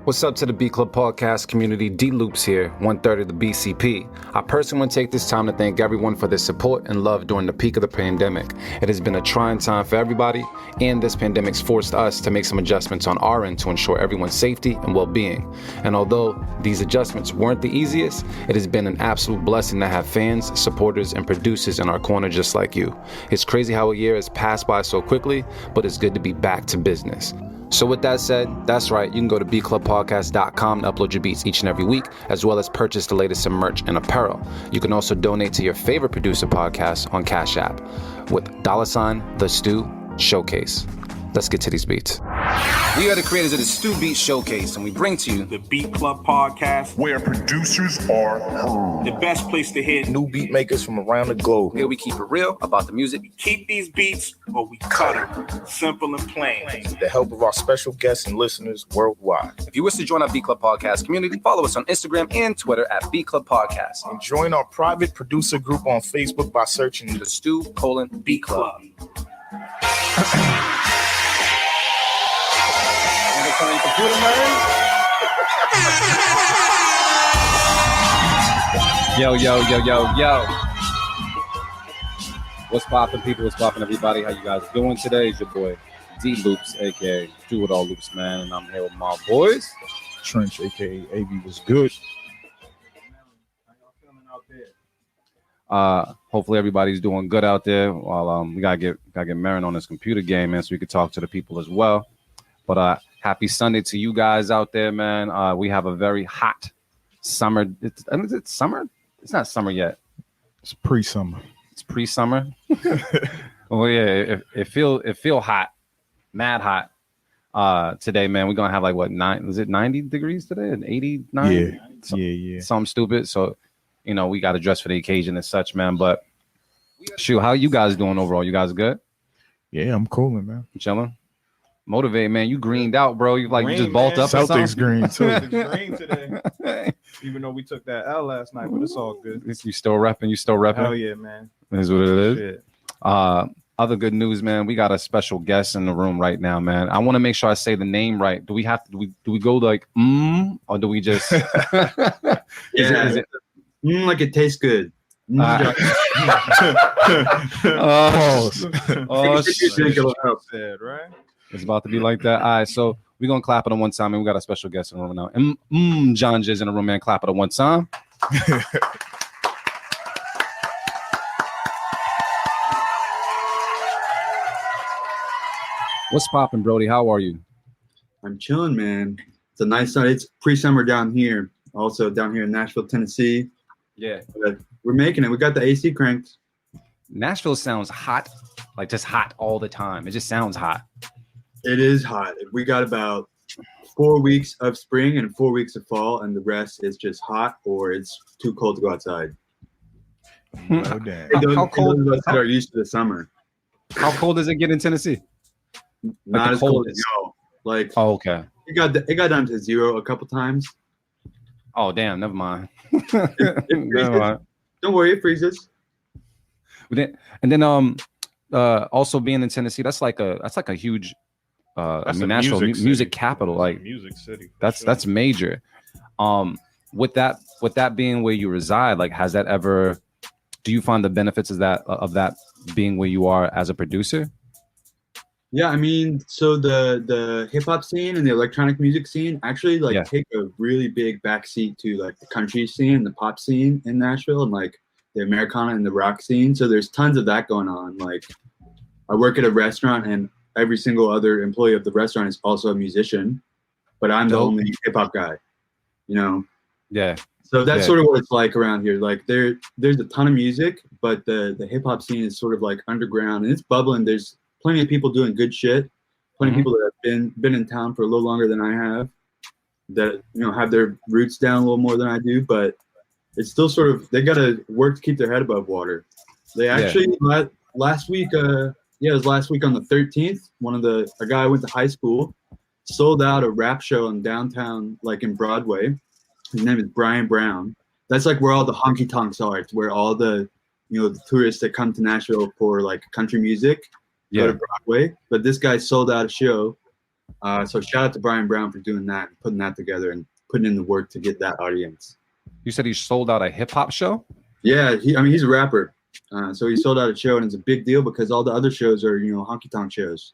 What's up to the B Club podcast community? D Loops here, 1/3 of the BCP. I personally want to take this time to thank everyone for their support and love during the peak of the pandemic. It has been a trying time for everybody, and this pandemic's forced us to make some adjustments on our end to ensure everyone's safety and well-being. And although these adjustments weren't the easiest, it has been an absolute blessing to have fans, supporters, and producers in our corner just like you. It's crazy how a year has passed by so quickly, but it's good to be back to business. So with that said, that's right, you can go to bclubpodcast.com to upload your beats each and every week, as well as purchase the latest in merch and apparel. You can also donate to your favorite producer podcast on Cash App with $The Stew Showcase. Let's get to these beats. We are the creators of the Stew Beat Showcase, and we bring to you the Beat Club podcast, where producers are heard. The best place to hear new beat makers from around the globe. Here we keep it real about the music. We keep these beats, but we cut them simple and plain. With the help of our special guests and listeners worldwide. If you wish to join our Beat Club podcast community, follow us on Instagram and Twitter at Beat Club Podcast. And join our private producer group on Facebook by searching the Stew Beat Club. Computer man. Yo. What's poppin', people? What's poppin', everybody? How you guys doing today? It's your boy D Loops, aka Do It All Loops, man, and I'm here with my boys. Trench, aka AV was good. How y'all feeling out there? Hopefully everybody's doing good out there. While we gotta get Marin on this computer game, man, so we could talk to the people as well. But happy Sunday to you guys out there, man. We have a very hot summer. Is it summer? It's not summer yet. It's pre-summer. It's pre-summer. Oh yeah, it feel hot, mad hot. Today, man, we're gonna have like what 90 degrees today? And 89? Yeah. Something stupid. So, we got to dress for the occasion and such, man. But shoot, how you guys doing overall? You guys good? Yeah, I'm cooling, man. Chilling. Motivate, man. You greened out, bro. You just bulked up. Celtics green too. Celtics green today. Even though we took that L last night, but it's all good. You still repping? Hell yeah, man. Is what it is. Shit. Other good news, man. We got a special guest in the room right now, man. I want to make sure I say the name right. Do we have to? Do we go like or do we just? Is it like it tastes good. Said, right? It's about to be like that. All right, so we're gonna clap it on one time, and we got a special guest in the room now. Mjanja's in the room, man. Clap it on one time. What's poppin', Brody? How are you? I'm chilling, man. It's a nice night. It's pre-summer down here. Also down here in Nashville, Tennessee. Yeah, but we're making it. We got the AC cranked. Nashville sounds hot, like just hot all the time. It just sounds hot. It is hot. We got about 4 weeks of spring and 4 weeks of fall, and the rest is just hot or it's too cold to go outside. Oh, damn. How cold? Those that are used to the summer. How cold does it get in Tennessee? Not as cold as no. Like, oh, okay. It got down to 0 a couple times. Oh, damn. Never mind. Never mind. Don't worry, it freezes. And then also being in Tennessee, that's like a huge national music capital, like music city. That's major. With that being where you reside, like do you find the benefits of that being where you are as a producer? Yeah, I mean, so the hip hop scene and the electronic music scene actually take a really big backseat to like the country scene, the pop scene in Nashville, and like the Americana and the rock scene. So there's tons of that going on. Like, I work at a restaurant, and every single other employee of the restaurant is also a musician, but I'm the only hip hop guy. Yeah. So that's sort of what it's like around here. Like there's a ton of music, but the hip hop scene is sort of like underground and it's bubbling. There's plenty of people doing good shit. Plenty of people that have been in town for a little longer than I have, that have their roots down a little more than I do, but it's still sort of, they got to work to keep their head above water. They actually last week, it was last week on the 13th. A guy I went to high school sold out a rap show in downtown, like in Broadway. His name is Brian Brown. That's like where all the honky tonks are. It's where all the the tourists that come to Nashville for like country music go to Broadway. But this guy sold out a show So shout out to Brian Brown for doing that, putting that together, and putting in the work to get that audience. You said he sold out a hip hop show? Yeah, he's a rapper. So he sold out a show, and it's a big deal because all the other shows are, honky tonk shows.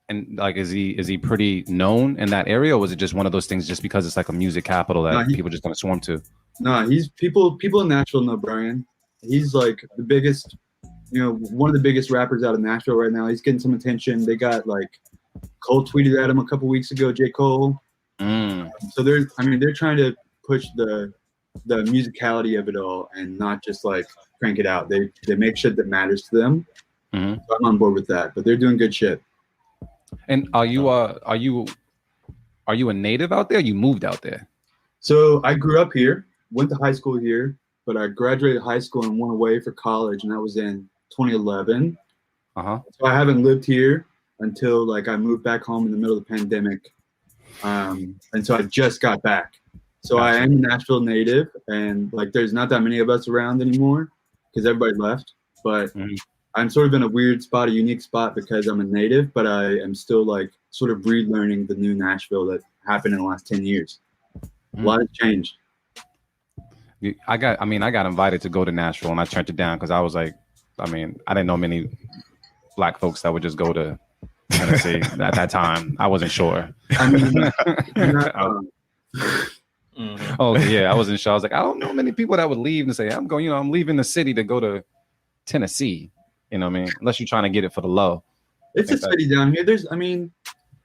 And like, is he pretty known in that area, or was it just one of those things just because it's like a music capital that people just gonna swarm to? No, he's people in Nashville know Brian. He's like the biggest, one of the biggest rappers out of Nashville right now. He's getting some attention. They got like Cole tweeted at him a couple weeks ago, J. Cole. So they're trying to push the musicality of it all and not just like crank it out. They make shit that matters to them. So I'm on board with that, but they're doing good shit. And are you a native out there? You moved out there? So I grew up here, went to high school here, but I graduated high school and went away for college, and that was in 2011. So I haven't lived here until like I moved back home in the middle of the pandemic, and so I just got back. So I am a Nashville native, and like there's not that many of us around anymore because everybody left. But I'm sort of in a weird spot, a unique spot, because I'm a native, but I am still like sort of relearning the new Nashville that happened in the last 10 years. A lot has changed. I got invited to go to Nashville, and I turned it down because I was like, I didn't know many Black folks that would just go to Tennessee at that time. I wasn't sure. Oh yeah, I wasn't sure. I was like, I don't know many people that would leave and say, I'm leaving the city to go to Tennessee. You know what I mean? Unless you're trying to get it for the low. It's a city down here.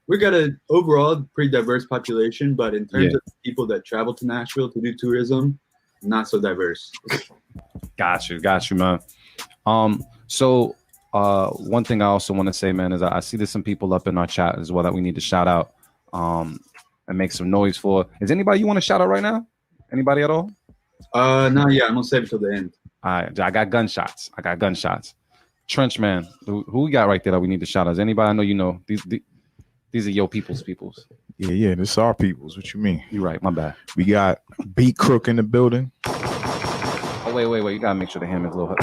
We got a overall pretty diverse population, but in terms of people that travel to Nashville to do tourism, not so diverse. Got you, man. So one thing I also want to say, man, is I see there's some people up in our chat as well that we need to shout out and make some noise for. Is anybody you want to shout out right now? Anybody at all? No, yeah, I'm gonna save it till the end. All right, I got gunshots. Trench man, who we got right there that we need to shout out? Is anybody I know you know? These are your peoples. Yeah, this is our peoples. What you mean? You're right, my bad. We got Beat Crook in the building. Oh, wait. You gotta make sure the ham is a little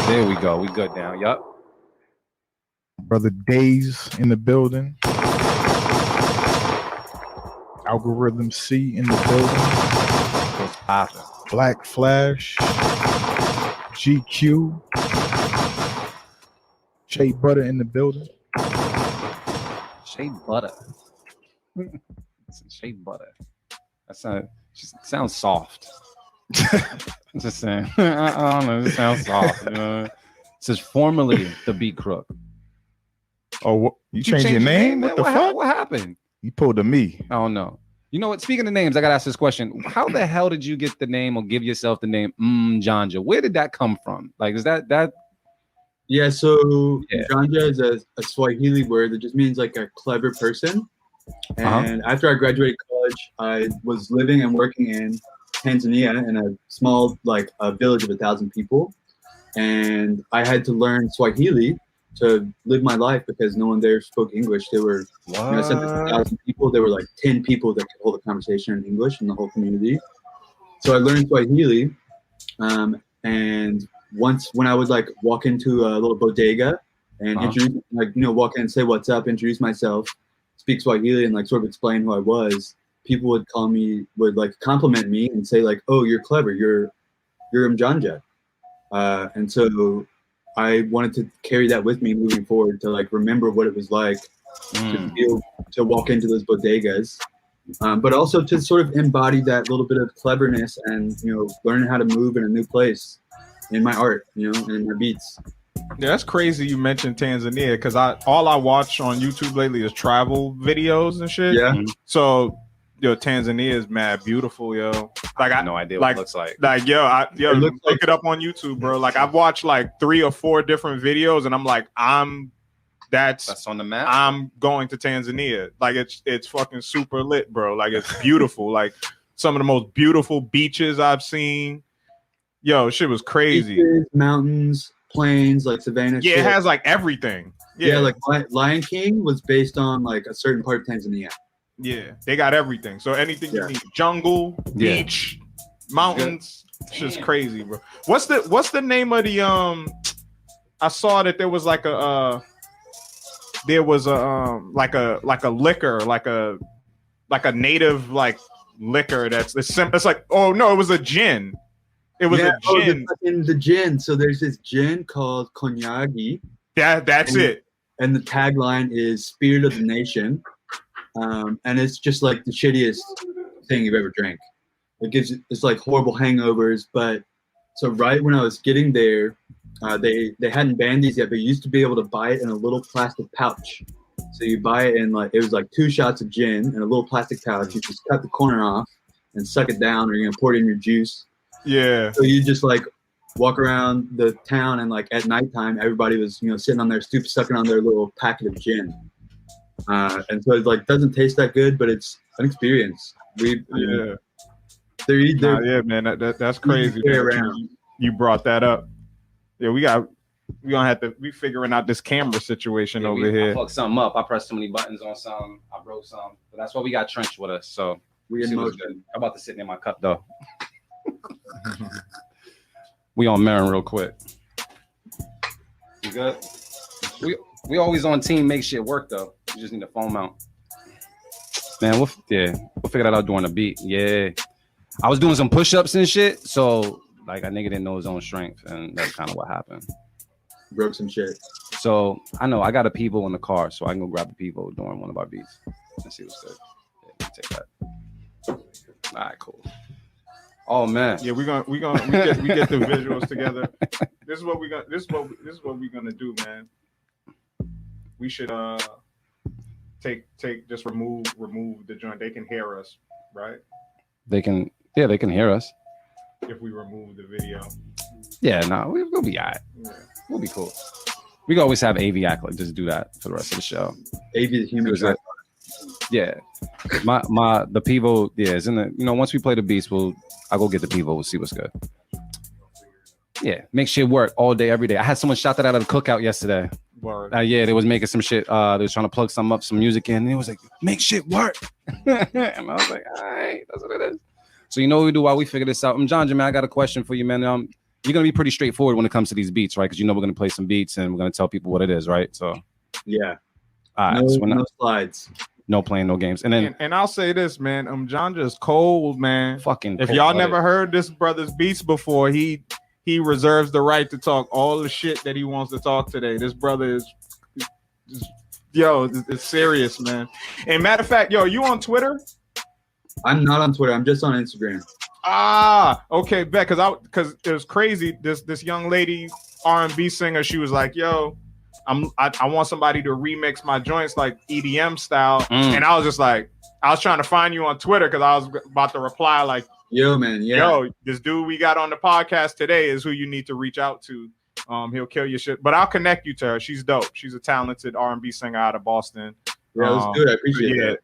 There we go. We good now. Yup. Brother Days in the building. Algorithm C in the building. Black Flash. GQ. Shea Butter in the building. Shea Butter. Shea Butter. That sounds soft. Just saying. I don't know. It sounds soft. You know? It says formerly the Beat Crook. Oh, you changed your name? What the fuck? What happened? You pulled a me. I don't know. You know what? Speaking of names, I gotta ask this question. How the hell did you get the name or give yourself the name Mjanja? Where did that come from? Like, is that? Yeah, so Mjanja is a Swahili word that just means like a clever person. And after I graduated college, I was living and working in Tanzania in a small a village of 1,000 people, and I had to learn Swahili to live my life because no one there spoke English. There were 1,000 people. There were like 10 people that could hold a conversation in English in the whole community. So I learned Swahili, and once when I would walk into a little bodega and introduce, walk in and say what's up, introduce myself, speak Swahili, and sort of explain who I was, people would compliment me and say oh, you're clever, you're Mjanja, and so I wanted to carry that with me moving forward to remember what it was like to walk into those bodegas, but also to sort of embody that little bit of cleverness and learn how to move in a new place in my art, and in my beats. Yeah, that's crazy you mentioned Tanzania because all I watch on YouTube lately is travel videos and shit. Yeah. So Tanzania is mad beautiful, yo. I have no idea what it looks like. Look it up on YouTube, bro. I've watched 3 or 4 different videos, and I'm like, that's on the map. I'm going to Tanzania. It's fucking super lit, bro. It's beautiful. Some of the most beautiful beaches I've seen. Yo, shit was crazy. Beaches, mountains, plains, savannah. Yeah, it has everything. Yeah, Lion King was based on a certain part of Tanzania. Yeah, they got everything. So anything you need, jungle, beach, mountains, it's just crazy, bro. What's the name of the I saw that there was there was a liquor, like a native like liquor it's like, oh no, it was a gin. It was a gin. The gin. So there's this gin called Konyagi. That's it. And the tagline is "Spirit of the Nation," and it's just like the shittiest thing you've ever drank. It's like horrible hangovers. But so right when I was getting there, they hadn't banned these yet, but you used to be able to buy it in a little plastic pouch. So you buy it in it was like 2 shots of gin in a little plastic pouch. You just cut the corner off and suck it down, or you're gonna pour it in your juice. Yeah. So you just like walk around the town, and like at nighttime, everybody was sitting on their stoop sucking on their little packet of gin. And so it like doesn't taste that good, but it's an experience. Yeah, man, that's crazy. You brought that up. Yeah, we gonna have to be figuring out this camera situation over here. I fucked something up. I pressed too many buttons on some. I broke some. But that's why we got Trench with us. So we in motion. I'm about to sit near my cup though. We on Marin real quick. You good? We always on team make shit work though. You just need a phone mount. Man, we'll figure that out during the beat. Yeah. I was doing some push-ups and shit, so like a nigga didn't know his own strength, and that's kind of what happened. Broke some shit. So I know I got a Pivo in the car, so I can go grab a Pivo during one of our beats and see what's good. Yeah, take that. All right, cool. Oh man. Yeah, we get the visuals together. This is what we're gonna do, man. We should just remove the joint. They can hear us, right? They can hear us. If we remove the video. Yeah, no, we'll be all right. Yeah. We'll be cool. We can always have AV act like just do that for the rest of the show. AV is human. Yeah. The Pivo, is in the once we play the beats, I'll go get the Pivo, we'll see what's good. Yeah, make shit work all day, every day. I had someone shout that out of the cookout yesterday. They was making some shit. They was trying to plug some music in, and it was like, make shit work. And I was like, all right, that's what it is. So what we do while we figure this out? Mjanja, man, I got a question for you, man. You're gonna be pretty straightforward when it comes to these beats, right? Because we're gonna play some beats and we're gonna tell people what it is, right? So yeah. All right, no slides. No playing, no games. And then I'll say this, man. Mjanja is cold, man. Fucking if y'all never heard this brother's beats before, he reserves the right to talk all the shit that he wants to talk today. This brother is it's serious, man. And matter of fact, you on Twitter? I'm not on Twitter. I'm just on Instagram. Okay, bet. Because it was crazy. This young lady R&B singer, she was like, "Yo, I want somebody to remix my joints like EDM style," and I was just like, I was trying to find you on Twitter because I was about to reply like, "Yo, man, yeah, yo, this dude we got on the podcast today is who you need to reach out to. He'll kill your shit, but I'll connect you to her. She's dope. She's a talented R&B singer out of Boston. Yeah, that's good. I appreciate that.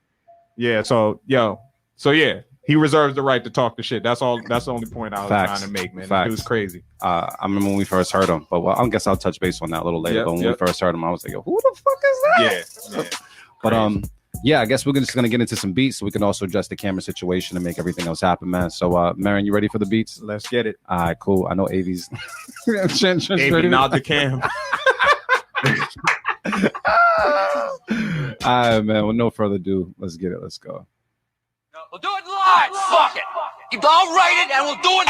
Yeah. So yeah, he reserves the right to talk the shit. That's all. That's the only point I was trying to make, man. It was crazy. I remember when we first heard him, but I guess I'll touch base on that a little later. But when we first heard him, I was like, yo, who the fuck is that? Yeah. But I guess we're just gonna get into some beats so we can also adjust the camera situation and make everything else happen, man. So Marin, you ready for the beats? Let's get it. All right, cool. I know AV's AV nod the cam. All right, man. With no further ado, let's get it. Let's go. We'll do it live. Fuck it. I'll write it and we'll do it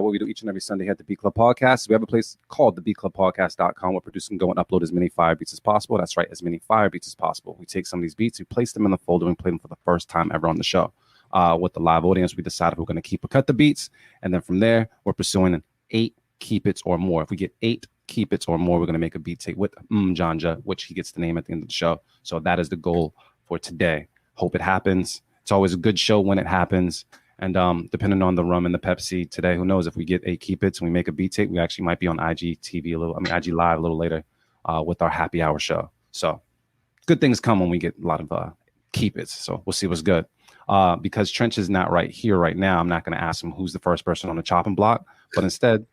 What we do each and every Sunday here at the Beat Club Podcast. We have a place called thebeatclubpodcast.com where producers can go and upload as many fire beats as possible. That's right, as many fire beats as possible. We take some of these beats, we place them in the folder, and play them for the first time ever on the show. With the live audience, we decide if we're going to keep or cut the beats. And then from there, we're pursuing an 8 keep it's or more. If we get 8 keep it's or more, we're going to make a beat tape with Mjanja, which he gets the name at the end of the show. So that is the goal for today. Hope it happens. It's always a good show when it happens. And depending on the rum and the Pepsi today, who knows, if we get 8 keep it's and we make a beat tape, we actually might be on IG Live a little later with our happy hour show. So good things come when we get a lot of keep it's. So we'll see what's good. Because Trench is not right here right now, I'm not going to ask him who's the first person on the chopping block, but instead,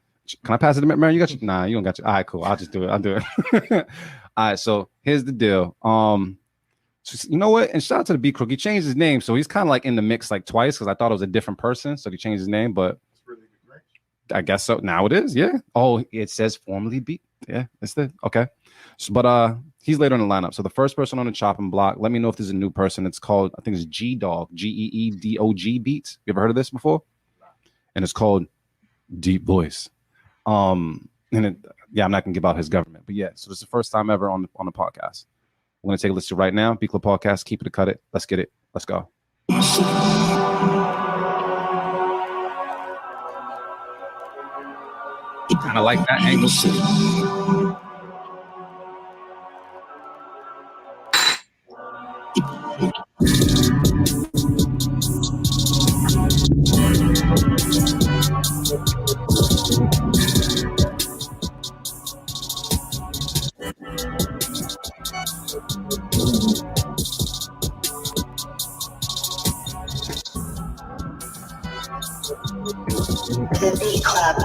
can I pass it to Mary? You got your, nah, you don't got your, all right, cool. I'll just do it. I'll do it. All right. So here's the deal. So you know what? And shout out to the Beat Crook. He changed his name. So he's kind of like in the mix like twice because I thought it was a different person. So he changed his name, but I guess so. Now it is. Yeah. Oh, it says formerly Beat. Yeah, it's the okay. So, but he's later in the lineup. So the first person on the chopping block, let me know if there's a new person. It's called, I think it's G Dog, Geedog Beats. You ever heard of this before? And it's called Deep Voice. And it, yeah, I'm not gonna give out his government, but yeah. So this is the first time ever on the podcast. We're gonna take a listen right now. Beat Club Podcast. Keep it or cut it. Let's get it. Let's go. Kind of like that angle. The Beat Club.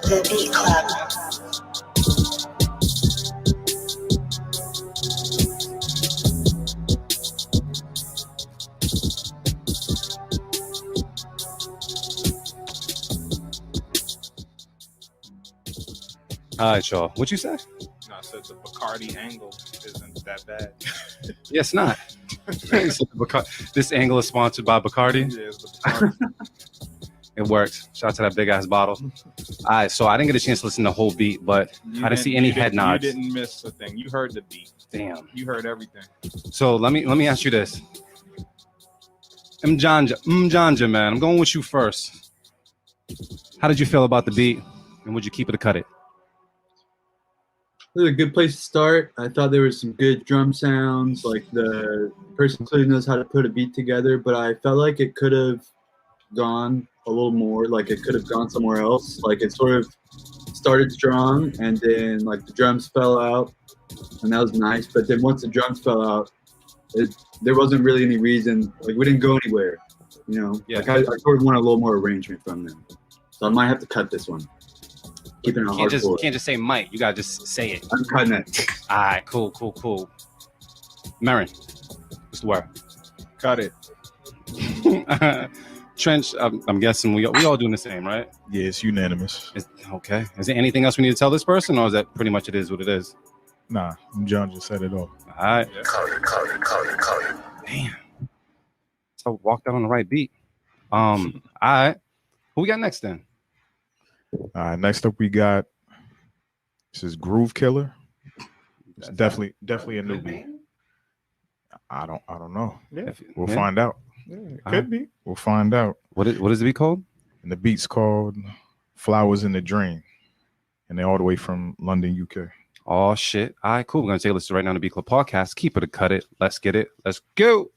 The Beat Club. All right, y'all. What you say? No, I said the Bacardi angle isn't that bad. Yeah, it's not. This angle is sponsored by Bacardi. Yeah, it's the Bacardi. It works. Shout out to that big ass bottle. All right, so I didn't get a chance to listen to the whole beat, but I didn't see any head nods. You didn't miss a thing. You heard the beat. Damn. You heard everything. So let me ask you this. Mjanja, man, I'm going with you first. How did you feel about the beat, and would you keep it or cut it? It was a good place to start. I thought there was some good drum sounds. Like the person clearly knows how to put a beat together, but I felt like it could have gone a little more. Like it could have gone somewhere else. Like it sort of started strong, and then like the drums fell out, and that was nice. But then once the drums fell out, there wasn't really any reason. Like we didn't go anywhere. You know. Yeah. Like I sort of want a little more arrangement from them. So I might have to cut this one. Keeping it You hardcore. can't just say might. You gotta just say it. I'm cutting it. All right, cool. Marin, what's the word? Cut it. Trench, I'm guessing we all doing the same, right? Yeah, it's unanimous. Okay. Is there anything else we need to tell this person, or is that pretty much it is what it is? Nah, John just said it all. All right. Yeah. Cut it. Damn. So walked out on the right beat. All right. Who we got next then? Next up, we got this is Groove Killer. It's That's definitely a newbie. I don't know. Yeah. We'll find out. Yeah, it Uh-huh. could be. We'll find out. What is the beat called? And the beat's called "Flowers in the Dream," and they're all the way from London, UK. Oh shit. All right, cool. We're gonna take a listen right now to Beat Club Podcast. Keep it or cut it. Let's get it. Let's go.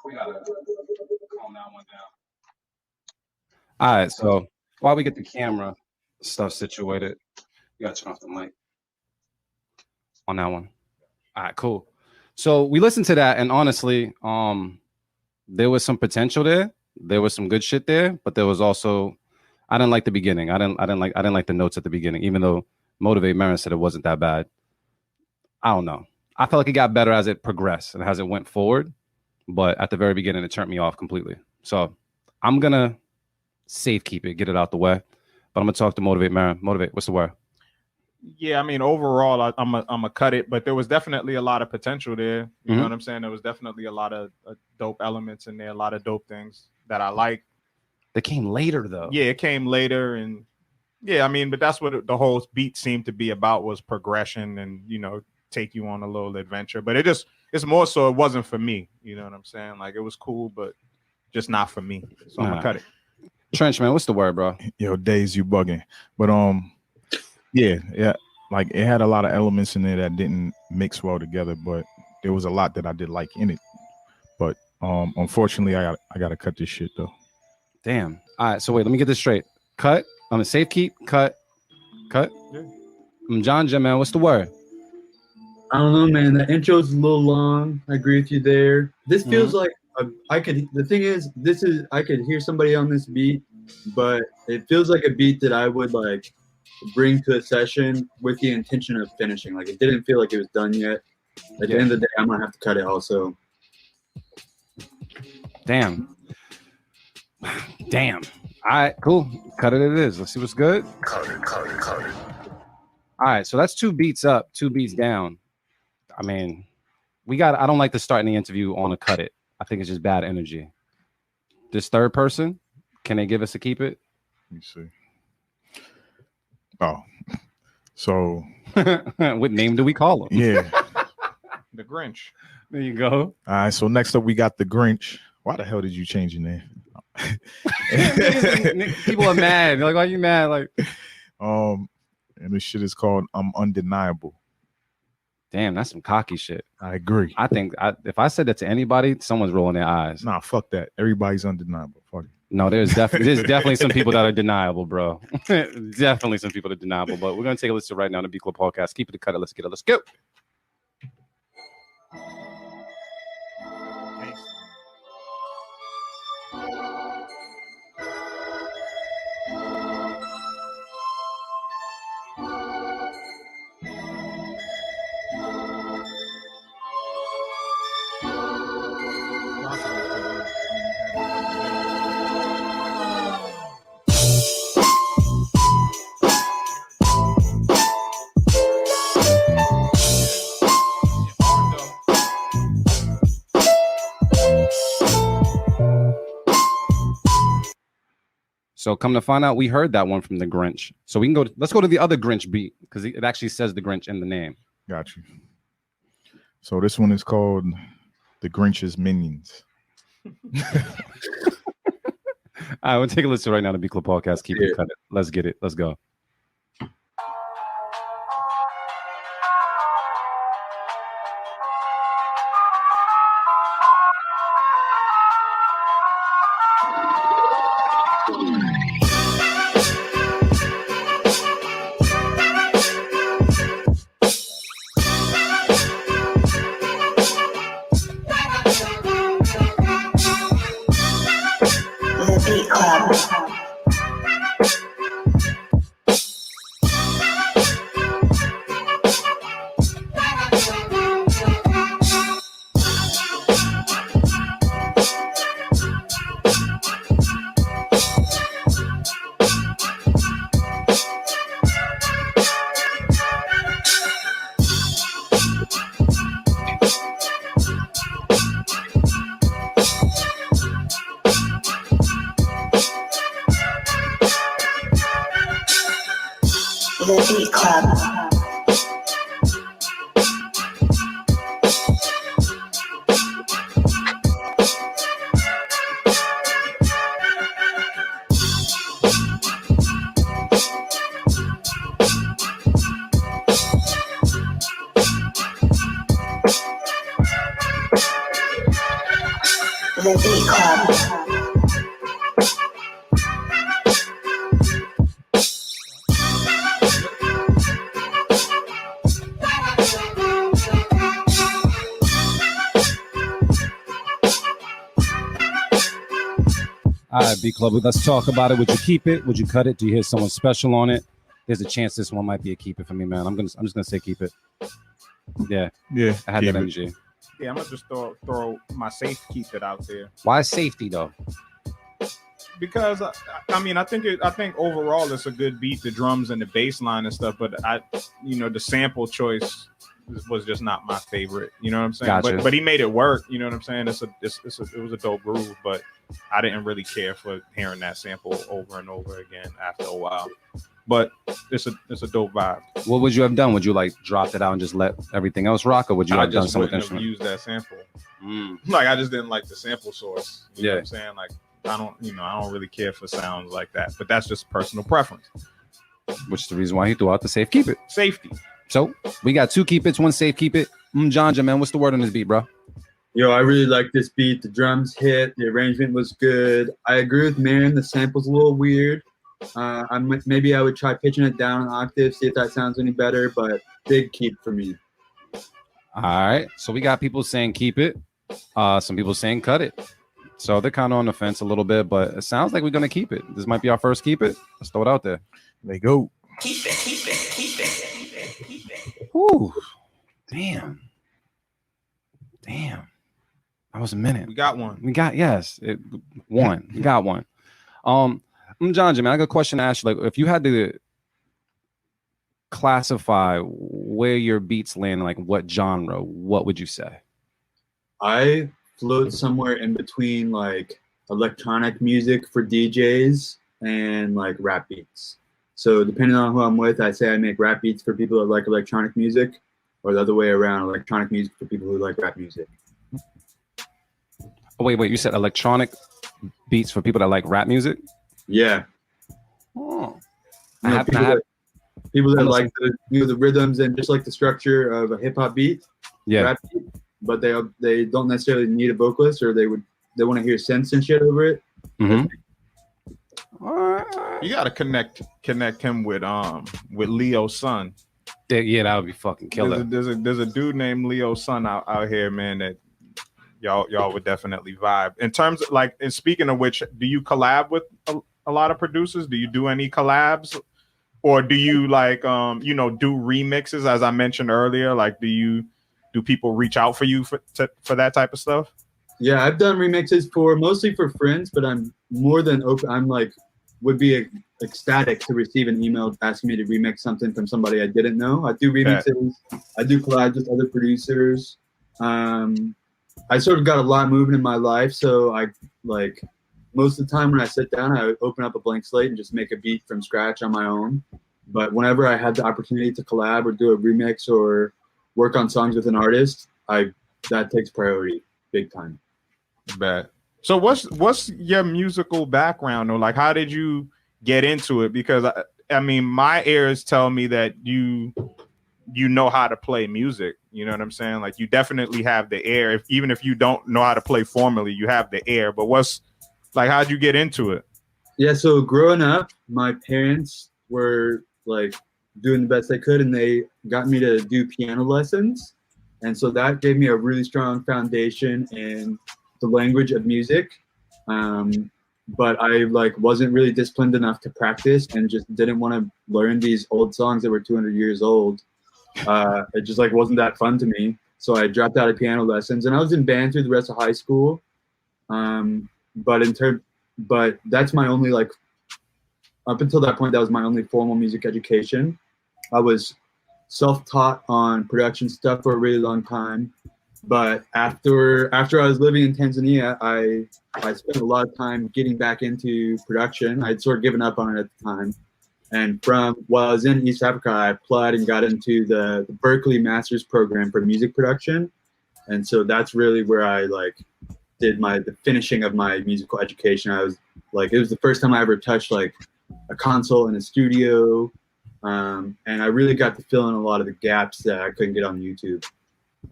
we gotta calm that one down. All right, so while we get the camera stuff situated, you gotta turn off the mic on that one. All right, cool. So we listened to that, and honestly, there was some potential there. There was some good shit there, but there was also, I didn't like the beginning. I didn't like the notes at the beginning, even though Motivate Marin said it wasn't that bad. I don't know. I felt like it got better as it progressed and as it went forward, but at the very beginning, it turned me off completely. So I'm gonna safe keep it, get it out the way. But I'm gonna talk to Motivate Marin. Motivate, what's the word? Yeah, I mean, overall, I'm a cut it, but there was definitely a lot of potential there. You know what I'm saying? There was definitely a lot of dope elements in there, a lot of dope things that I like. They came later, though. Yeah, it came later, and yeah, I mean, but that's what the whole beat seemed to be about, was progression and, you know, take you on a little adventure. But it's more so it wasn't for me. You know what I'm saying? Like, it was cool, but just not for me. So I'm gonna cut it. Trench, man, what's the word, bro? Yo, Days, you bugging. But yeah, like it had a lot of elements in there that didn't mix well together, but there was a lot that I did like in it. But unfortunately, I gotta cut this shit though. Damn. All right, so wait, let me get this straight. Cut. I'm a safe keep. Cut. Yeah. Mjanja, man, what's the word? I don't know, man. The intro's a little long. I agree with you there. This feels like I could. The thing is, I could hear somebody on this beat, but it feels like a beat that I would like bring to a session with the intention of finishing. Like, it didn't feel like it was done yet. At the end of the day, I'm gonna have to cut it also. Damn. All right, cool. Cut it is. Let's see what's good. Cut it. All right, so that's 2 beats up, 2 beats down. I mean, I don't like to start in the interview on a cut it. I think it's just bad energy. This third person, can they give us a keep it? Let me see. Oh, so what name do we call him? Yeah. The Grinch. There you go. All right, so next up we got the Grinch. Why the hell did you change your name? People are mad. They're like, why are you mad? Like, and this shit is called I'm Undeniable. Damn, that's some cocky shit. I agree. I think if I said that to anybody, someone's rolling their eyes. Nah, fuck that. Everybody's undeniable. Fuck it. No, there's definitely some people that are deniable, bro. Definitely some people that are deniable. But we're gonna take a listen right now to B Club Podcast. Keep it to cut it. Let's get it. Let's go. So come to find out, we heard that one from the Grinch. So we can go. Let's go to the other Grinch beat because it actually says the Grinch in the name. Got you. So this one is called The Grinch's Minions. All right, we'll take a listen right now to B Club Podcast. Keep it cut it. Let's get it. Let's go. The Beat Club. The Beat Club. The Beat Club. All right, B Club, let's talk about it. Would you keep it? Would you cut it? Do you hear someone special on it? There's a chance this one might be a keep it for me, man. I'm just gonna say keep it. Yeah, Yeah, I had keep that it. energy. Yeah, I'm gonna just throw my safe keep it out there Why safety though? because I mean I think overall it's a good beat, the drums and the bass line and stuff. But the sample choice was just not my favorite. You know what I'm saying? Gotcha. But he made it work. You know what I'm saying? It was a dope groove, but I didn't really care for hearing that sample over and over again after a while. But it's a dope vibe. What would you have done? Would you like dropped it out and just let everything else rock, or would you I have done just something wouldn't have different? used that sample. Mm. Like I just didn't like the sample source. You know Yeah. what I'm saying? Like I don't really care for sounds like that. But that's just personal preference. Which is the reason why he threw out the safe keep it. Safety. So we got 2 keep it's, 1 safe keep it. Mjanja, man, what's the word on this beat, bro? Yo, I really like this beat. The drums hit. The arrangement was good. I agree with Marin. The sample's a little weird. Maybe I would try pitching it down an octave, see if that sounds any better. But big keep for me. All right. So we got people saying keep it. Some people saying cut it. So they're kind of on the fence a little bit, but it sounds like we're gonna keep it. This might be our first keep it. Let's throw it out there. They go. Whew. Damn. That was a minute. We got one. We got one. We got one. Mjanja, man, I got a question to ask you. Like, if you had to classify where your beats land, like what genre, what would you say? I float somewhere in between like electronic music for DJs and like rap beats. So depending on who I'm with, I say I make rap beats for people that like electronic music, or the other way around, electronic music for people who like rap music. Oh, wait, you said electronic beats for people that like rap music? Yeah. Oh. You know, people that like the rhythms and just like the structure of a hip hop beat, rap beat, but they don't necessarily need a vocalist, or they want to hear synths and shit over it. Mm-hmm. You gotta connect him with Leo's son. Yeah, that would be fucking killer. There's a dude named Leo's son out here, man, that y'all would definitely vibe. In terms of like, and speaking of which, do you collab with a lot of producers? Do you do any collabs, or do you like do remixes? As I mentioned earlier, like do people reach out for you for that type of stuff? Yeah, I've done remixes mostly for friends, but I'm more than open. I'm like would be ecstatic to receive an email asking me to remix something from somebody I didn't know. I do remixes. I do collabs with other producers. I sort of got a lot moving in my life, so I like most of the time when I sit down, I open up a blank slate and just make a beat from scratch on my own. But whenever I had the opportunity to collab or do a remix or work on songs with an artist, that takes priority big time. Bet. So what's your musical background, or like how did you get into it? Because I mean, my ears tell me that you know how to play music. You know what I'm saying? Like you definitely have the air. Even if you don't know how to play formally, you have the air. But how'd you get into it? Yeah, so growing up, my parents were like doing the best they could, and they got me to do piano lessons. And so that gave me a really strong foundation in the language of music. But I wasn't really disciplined enough to practice, and just didn't want to learn these old songs that were 200 years old. It just wasn't that fun to me. So I dropped out of piano lessons, and I was in band through the rest of high school. But that's my only up until that point, that was my only formal music education. I was self-taught on production stuff for a really long time. But after I was living in Tanzania, I spent a lot of time getting back into production. I'd sort of given up on it at the time. And while I was in East Africa, I applied and got into the Berkeley Master's Program for music production. And so that's really where I did the finishing of my musical education. I was it was the first time I ever touched a console in a studio. And I really got to fill in a lot of the gaps that I couldn't get on YouTube.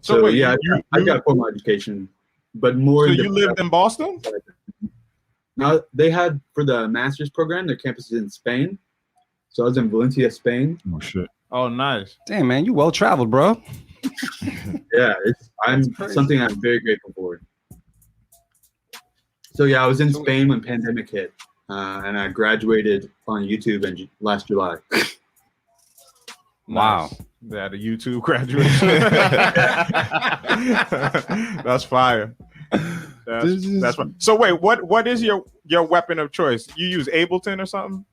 So wait, yeah, I got formal education. but more. So in the you lived in Boston? Now they had for the master's program, their campus is in Spain. So I was in Valencia, Spain. Oh shit. Oh, nice. Damn, man, you well traveled, bro. Yeah, I'm crazy. something I'm very grateful for. So yeah, I was in Spain when pandemic hit, and I graduated on YouTube in last July. Wow. Yeah, the YouTube graduation. That's fire. That's fire. So wait, what is your weapon of choice? You use Ableton or something?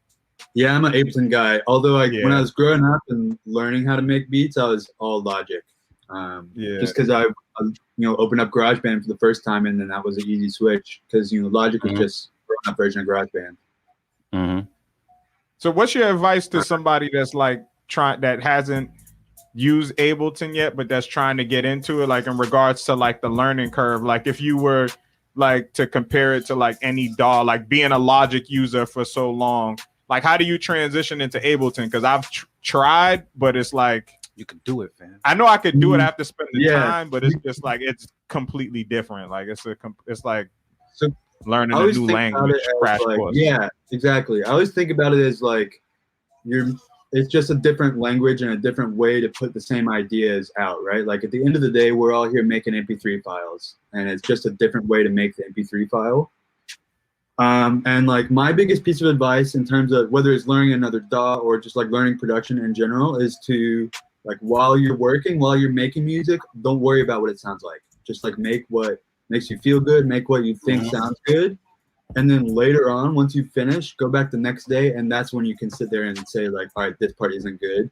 Yeah, I'm an Ableton guy. Although when Yeah. I was growing up and learning how to make beats, I was all Logic. Just because I opened up GarageBand for the first time, and then that was an easy switch because Logic was just a grown-up version of GarageBand. Mm-hmm. So what's your advice to somebody that's like that hasn't used Ableton yet, but that's trying to get into it, like in regards to like the learning curve? Like if you were like to compare it to like any DAW, like being a Logic user for so long, like how do you transition into Ableton? Because I've tried, but it's like you could do it, man. I know I could do it after spending the time, but it's just like it's completely different. Like it's like learning a new language crash course. Yeah, exactly. I always think about it as like it's just a different language and a different way to put the same ideas out, right? Like at the end of the day, we're all here making MP3 files, and it's just a different way to make the MP3 file. And like my biggest piece of advice in terms of whether it's learning another DAW or just like learning production in general is to like while you're making music, don't worry about what it sounds like. Just like make what makes you feel good, make what you think sounds good. And then later on, once you finish, go back the next day, and that's when you can sit there and say like, all right, this part isn't good.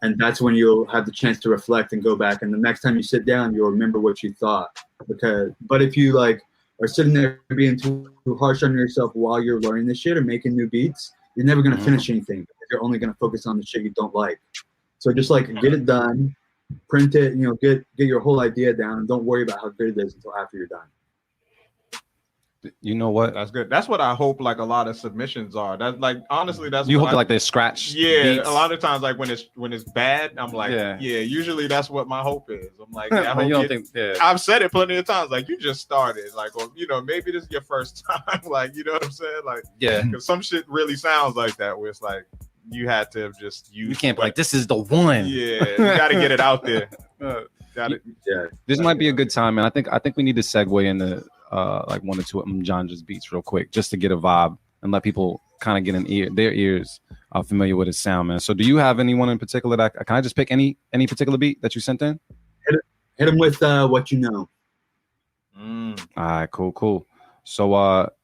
And that's when you'll have the chance to reflect and go back. And the next time you sit down, you'll remember what you thought. But if you like are sitting there being too harsh on yourself while you're learning this shit or making new beats, you're never gonna finish anything because you're only gonna focus on the shit you don't like. So just like get it done, print it, get your whole idea down, and don't worry about how good it is until after you're done. You know what? That's good. That's what I hope like a lot of submissions are. That's like honestly, that's you hope like they scratch. Yeah, beats. a lot of times like when it's bad, I'm like, yeah. Usually that's what my hope is. I'm like, I hope I've said it plenty of times. Like you just started, like, or maybe this is your first time. Like, you know what I'm saying? Like, yeah, because some shit really sounds like that. Where it's like you had to just use. You can't be like, this is the one. Yeah, you got to get it out there. Yeah, this might be a good time, man. I think we need to segue into like one or two of Mjanja's beats real quick, just to get a vibe and let people kind of get their ears familiar with his sound, man. So, do you have anyone in particular that can I just pick any particular beat that you sent in? Hit him with What You Know. All right, cool. So, what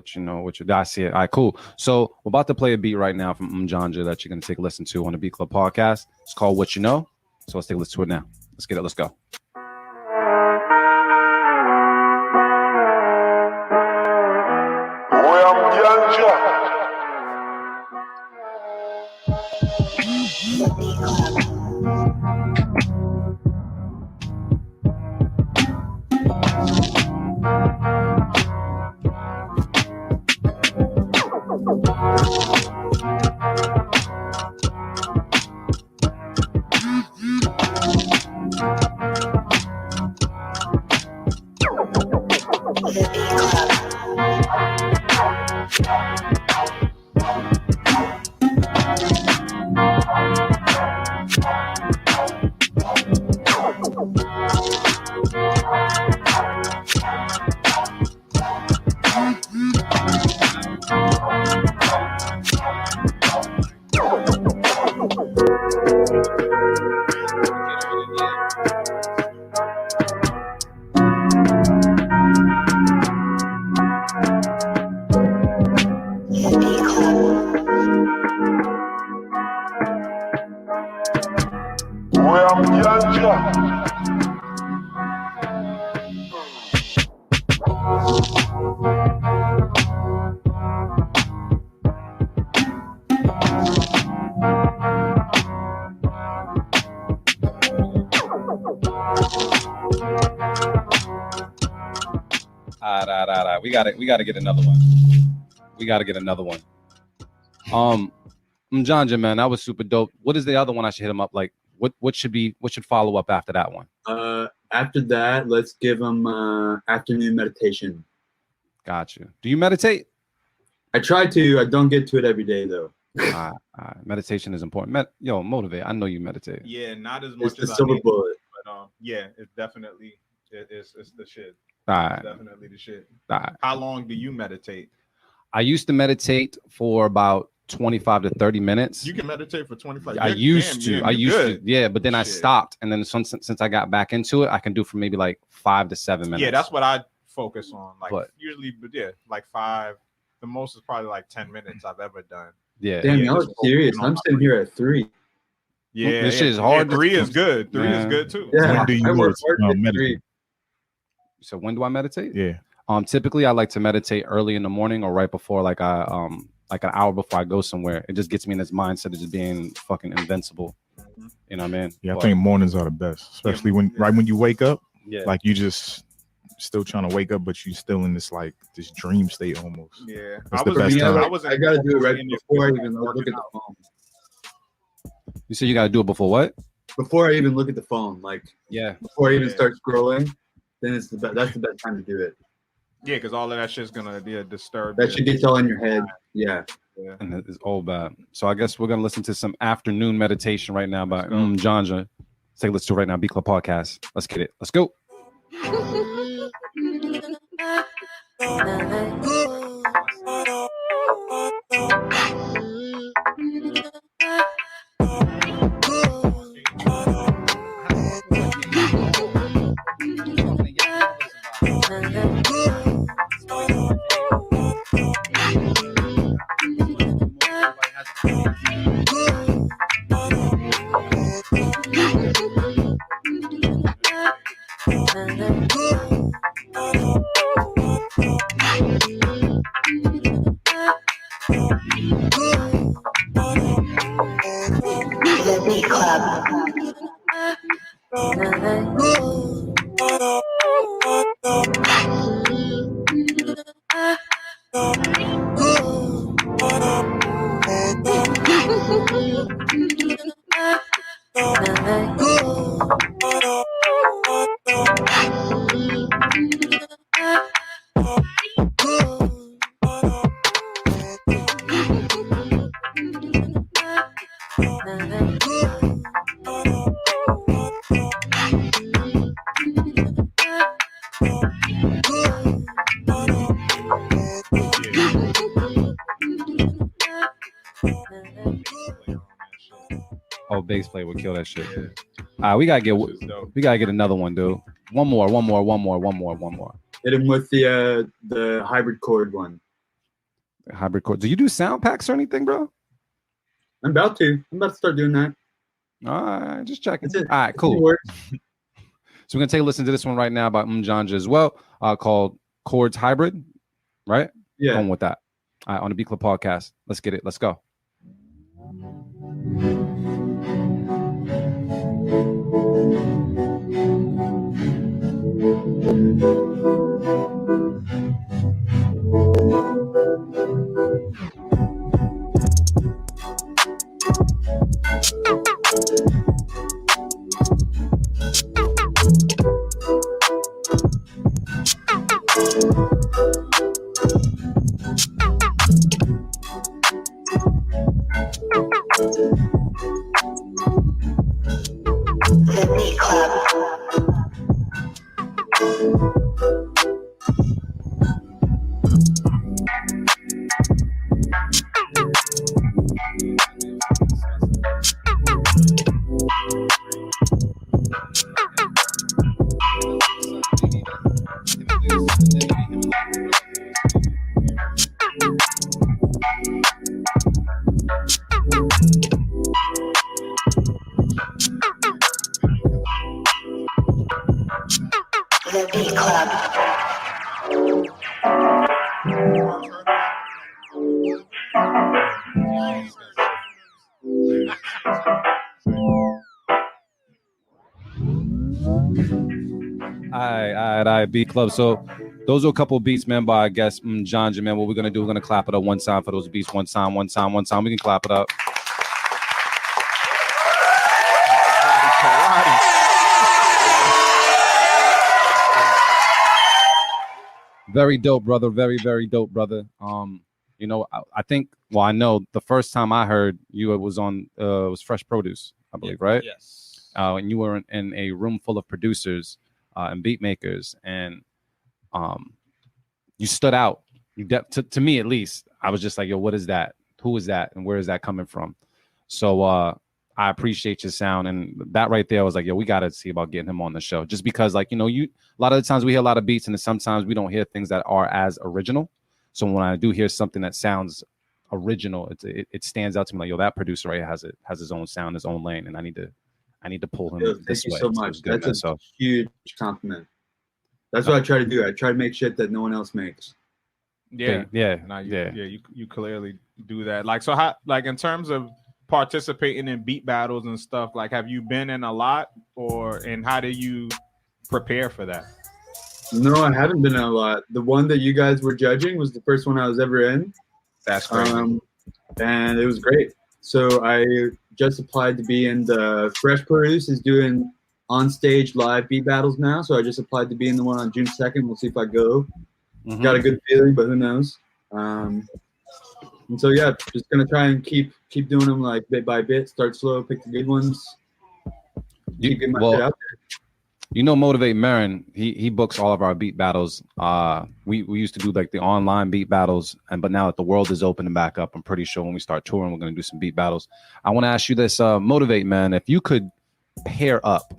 I see it. All right, cool. So, we're about to play a beat right now from Mjanja that you're gonna take a listen to on the Beat Club podcast. It's called What You Know. So let's take a listen to it now. Let's get it. Let's go. We gotta get another one. Mjanja, man, that was super dope. What is the other one I should hit him up? Like, what should follow up after that one? After that, let's give them afternoon meditation. Got you. Do you meditate? I try to. I don't get to it every day though. Meditation is important. Motivate. I know you meditate. Yeah, not as It's much the as I silver need, bullet. but yeah, it's definitely it's the shit. All right. It's definitely the shit. All right. How long do you meditate? I used to meditate for about 25 to 30 minutes. You can meditate for 25. I used to. Yeah, but then I stopped, and then since I got back into it, I can do for maybe like 5 to 7 minutes. Yeah, that's what I focus on. Like But- usually, but yeah, like 5. The most is probably like 10 minutes I've ever done. Yeah. Damn, Yeah, y'all just are serious. focusing on I'm sitting here at 3. Yeah, This shit is hard. 3 is good. 3 is Man. good too. Yeah, When do you I work hard at meditate? 3. So when do I meditate? Yeah. Typically I like to meditate early in the morning or right before, like an hour before I go somewhere. It just gets me in this mindset of just being fucking invincible. You know what I mean? Yeah, I But- think mornings are the best, especially when you wake up, yeah. like you just still trying to wake up, but you still in this like this dream state almost. Yeah, That's the best Me, time. I gotta do it right before I even look at the phone. You say you gotta do it before what? Before I even look at the phone, like Yeah. before I even Yeah. start scrolling, then that's the best time to do it. Yeah, because all of that shit's gonna disturb. That you. shit gets all in your head. Yeah. And it's all bad. So I guess we're gonna listen to some afternoon meditation right now by Let's go. Mjanja. Say let's do it right now. Beat Club Podcast. Let's get it. Let's go. The Beat Club. Oh, bass play would kill that shit. We gotta get another one, dude. One more. Hit him with the hybrid chord one. Hybrid chord. Do you do sound packs or anything, bro? I'm about to start doing that. All right, just checking. That's it. All right, cool. It works. So we're gonna take a listen to this one right now by Mjanja as well, called Chords Hybrid, right? Yeah. Going with that. All right, on the Beat Club Podcast. Let's get it. Let's go. The Beat Club. The Beat Club. All right, Beat Club. So those are a couple of beats, man, by I guess Mjanja, man. What we're gonna do, we're gonna clap it up one time for those beats. One time. We can clap it up. Very dope, brother. Very, very dope, brother. You know, I think. Well, I know the first time I heard you, it was on it was Fresh Produce, I believe, right? Yes. And you were in a room full of producers and beat makers, and you stood out. To me at least, I was just like, yo, what is that? Who is that? And where is that coming from? So I appreciate your sound, and that right there, I was like, yo, we got to see about getting him on the show, just because, like, you know, a lot of the times we hear a lot of beats, and then sometimes we don't hear things that are as original. So when I do hear something that sounds original, it stands out to me, like, yo, that producer right here has his own sound, his own lane, and I need to pull him Yo, this thank you way. so much. Good, That's man. a huge compliment. That's what I try to do. I try to make shit that no one else makes. Yeah. yeah, You clearly do that. Like, so how, like, in terms of participating in beat battles and stuff, like, have you been in a lot, and how do you prepare for that? No, I haven't been in a lot. The one that you guys were judging was the first one I was ever in. That's crazy. And it was great. So I just applied to be in the Fresh Produce is doing on stage live beat battles now. So I just applied to be in the one on June 2nd. We'll see if I go. Mhm. Got a good feeling, but who knows? And so yeah, just gonna try and keep doing them like bit by bit. Start slow, pick the good ones. Keep getting my shit out there. You know, Motivate Marin, he books all of our beat battles. We used to do like the online beat battles, but now that the world is opening back up, I'm pretty sure when we start touring, we're gonna do some beat battles. I want to ask you this, Motivate, man, if you could pair up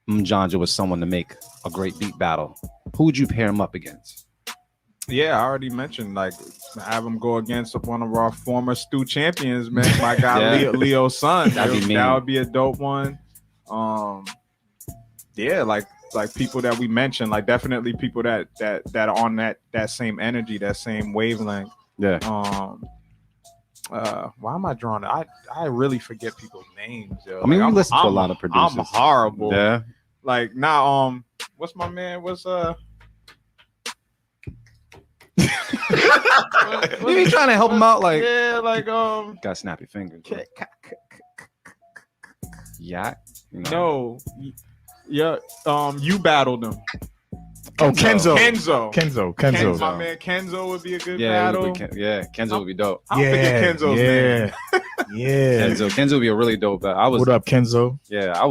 Mjanja with someone to make a great beat battle, who would you pair him up against? Yeah, I already mentioned, like, have him go against one of our former Stu champions, man. My guy Leo's son. That would be a dope one. Yeah, like people that we mentioned, like, definitely people that are on that same energy, that same wavelength. Yeah. Why am I drawing it? I really forget people's names, yo. I mean, like, we listen to a lot of producers. I'm horrible. Yeah. Like, now, what's my man? You ain't trying to help him out, like, yeah, like, got snappy fingers. Yeah. No. Yeah, you battled him. Oh, Kenzo. My man Kenzo would be a good battle. Kenzo would be dope. I'll forget Kenzo's name. Yeah. Kenzo would be a really dope battle. What up, Kenzo? Yeah, I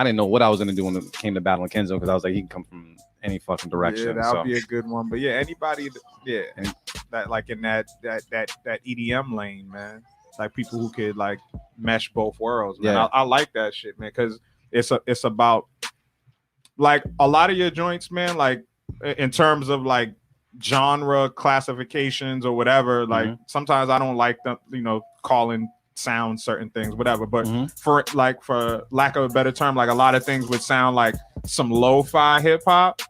didn't know what I was gonna do when it came to battling Kenzo, because I was like, he can come from any fucking direction. Yeah, that would be a good one. But yeah, anybody, that like in that EDM lane, man. Like, people who could, like, mesh both worlds, man. Yeah. I like that shit, man, because it's about, like, a lot of your joints, man, like, in terms of, like, genre classifications or whatever, like, sometimes I don't like them, you know, calling sound certain things, whatever. But for lack of a better term, like, a lot of things would sound like some lo-fi hip hop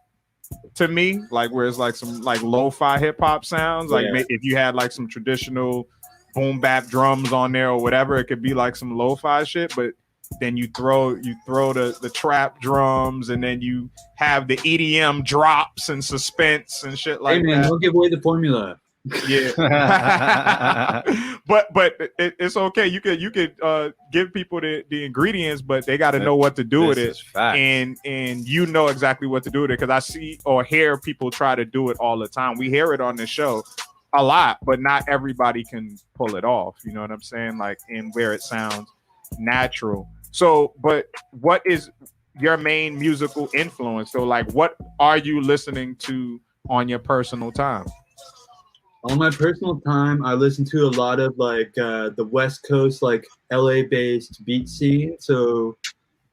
to me, like, where it's like some like lo-fi hip hop sounds, like, if you had like some traditional boom bap drums on there or whatever, it could be like some lo-fi shit. But then you throw the trap drums, and then you have the EDM drops and suspense and shit like that. Hey man, don't give away the formula. Yeah. but it's okay. You could give people the ingredients, but they got to know what to do with it. And you know exactly what to do with it, because I see or hear people try to do it all the time. We hear it on the show a lot, but not everybody can pull it off. You know what I'm saying? Like, in where it sounds natural. So, but what is your main musical influence? So, like, what are you listening to on your personal time? On my personal time, I listen to a lot of, like, the West Coast, like, LA-based beat scene. So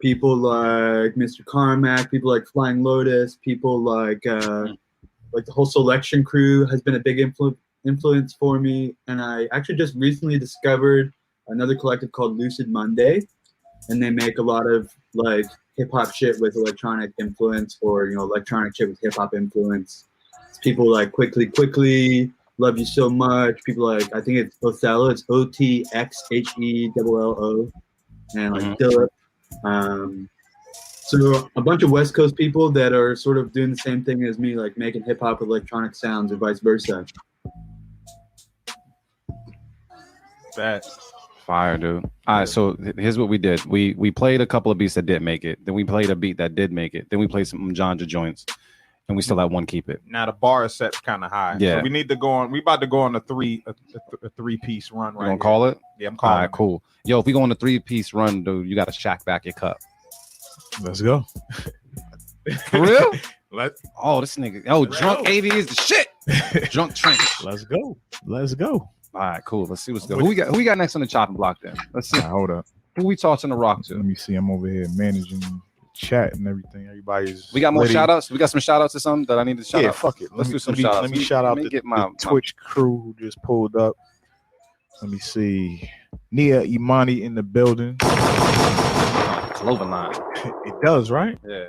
people like Mr. Carmack, people like Flying Lotus, people like the whole Selection crew has been a big influence for me. And I actually just recently discovered another collective called Lucid Monday, and they make a lot of, like, hip-hop shit with electronic influence, or, you know, electronic shit with hip-hop influence. It's people like Quickly, Love You So Much. People like, I think it's Othello. It's OTXHELLO, and like Philip. So a bunch of West Coast people that are sort of doing the same thing as me, like making hip hop with electronic sounds, or vice versa. That fire, dude. All right, so here's what we did. We played a couple of beats that didn't make it. Then we played a beat that did make it. Then we played some Mjanja joints. And we still have one keep it. Now the bar is set kind of high. Yeah. So we need to go on. We about to go on a three-piece run You right gonna here. call it? Yeah, I'm All calling right, it. cool. Yo, if we go on a 3-piece run, dude, you got to shack back your cup. Let's go. For real? Let's This nigga. Oh, drunk 80 is the shit. Drunk Trent. Let's go. Let's go. All right, cool. Let's see what's good. Who we got next on the chopping block then? Let's see. Nah, hold up. Who we tossing the rock Let to? me see. I'm over here managing the chat and everything. Everybody's We got more ready. shout outs. We got some shout outs or something that I need to shout Yeah, out. fuck it. Let's do some let me, shout outs. let me shout out Let me the, get my Twitch crew who just pulled up. Let me see. Nia Imani in the building. clover line. It does, right? Yeah.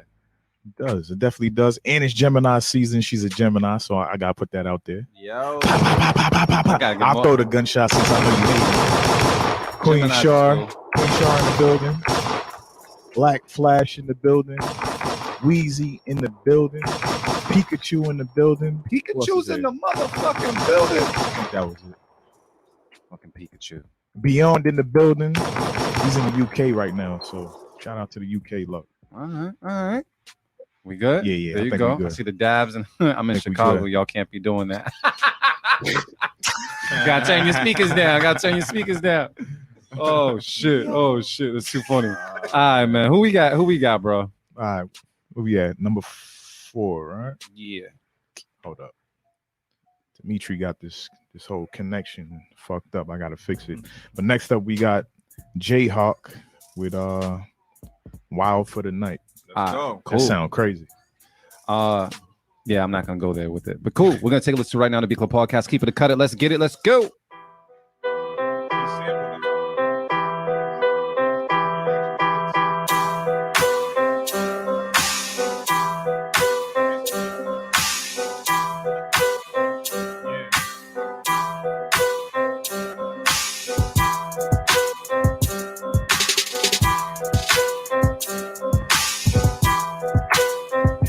It does. It definitely does. And it's Gemini season. She's a Gemini, so I gotta put that out there. Yo. I'll throw the gunshot since I know you hate it. Queen Gemini's Shar. cool. Queen Shar in the building. Black Flash in the building. Wheezy in the building. Pikachu in the building. Who else Pikachu's is in there? the motherfucking building. I think that was it. Fucking Pikachu. Beyond in the building. He's in the UK right now, so shout out to the UK love. All right. We good? Yeah, There I you think go. we good. I see the dabs, and I'm in think we Chicago. good. Y'all can't be doing that. Gotta turn your speakers down. Oh shit! That's too funny. All right, man. Who we got, bro? All right, where we at? Number 4, right? Yeah. Hold up. Dimitri got this whole connection fucked up. I gotta fix it. But next up, we got Jayhawk with Wild for the Night. Let's go. That sound crazy. Yeah, I'm not gonna go there with it, but cool. We're gonna take a listen right now to Beat Club Podcast. Keep it a cut it. Let's get it. Let's go.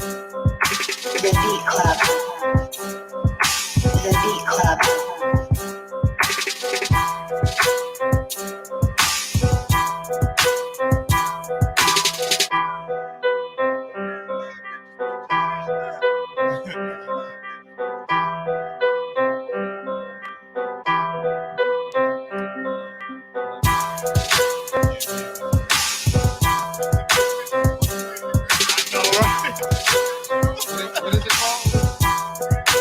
The Beat Club. The Beat Club. What is it called?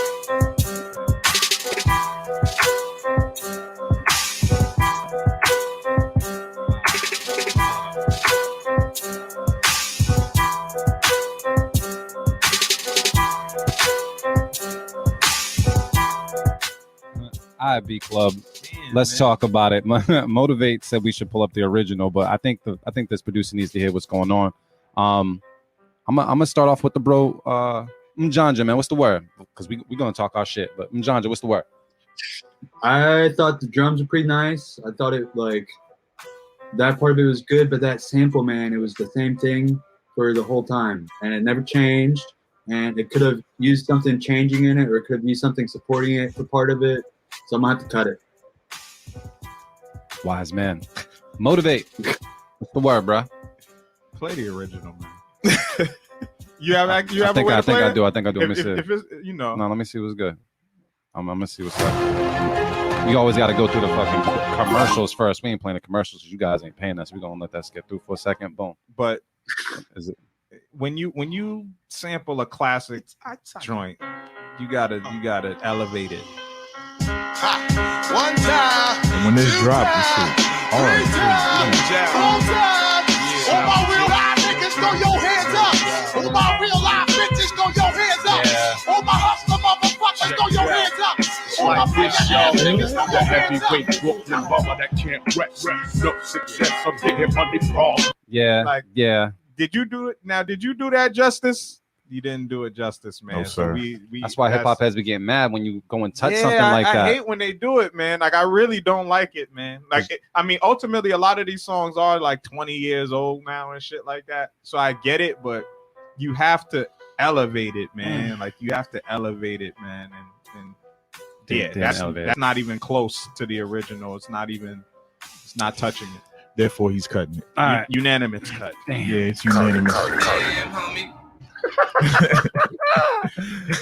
IB Club. Let's talk about it. Motivate said we should pull up the original, but I think this producer needs to hear what's going on. I'm gonna start off with the bro Mjanja, man. What's the word? Because we're gonna talk our shit, but Mjanja, what's the word? I thought the drums were pretty nice. I thought it that part of it was good, but that sample, man, it was the same thing for the whole time, and it never changed. And it could have used something changing in it, or it could have used something supporting it for part of it. So I'm gonna have to cut it. Wise man. Motivate. What's the word, bro? Play the original, man. You have I a think way to play I it? do. I think I do. Let me see. If it's, No, let me see what's good. I'm gonna see what's up. You always got to go through the fucking commercials first. We ain't playing the commercials because you guys ain't paying us. We're gonna let that skip through for a second. Boom. but Is it? when you sample a classic joint, you gotta elevate it. One time. And when this drop, this shit hard. All time. All my real live niggas, throw your hands up. All my real live bitches, throw your hands up. All my hustler motherfuckers, throw your hands up. All my This y'all niggas, throw the your hands up. heavyweight Brooklyn bummer that can't rap. No success, I'm digging money wrong. Yeah. Like- yeah. Did you do it? Now, did you do that justice? You didn't do it justice, man. No, So sir. we That's why hip hop heads be getting mad when you go and touch yeah, something like I that. hate when they do it, man. Like I really don't like it, man. Like I mean, ultimately, a lot of these songs are like 20 years old now and shit like that. So I get it, but you have to elevate it, man. Like you have to elevate it, man. And yeah, Damn, that's elevate it. that's not even close to the original. It's not touching it. Therefore, he's cutting it. All right. Unanimous cut. Damn. Yeah, it's unanimous.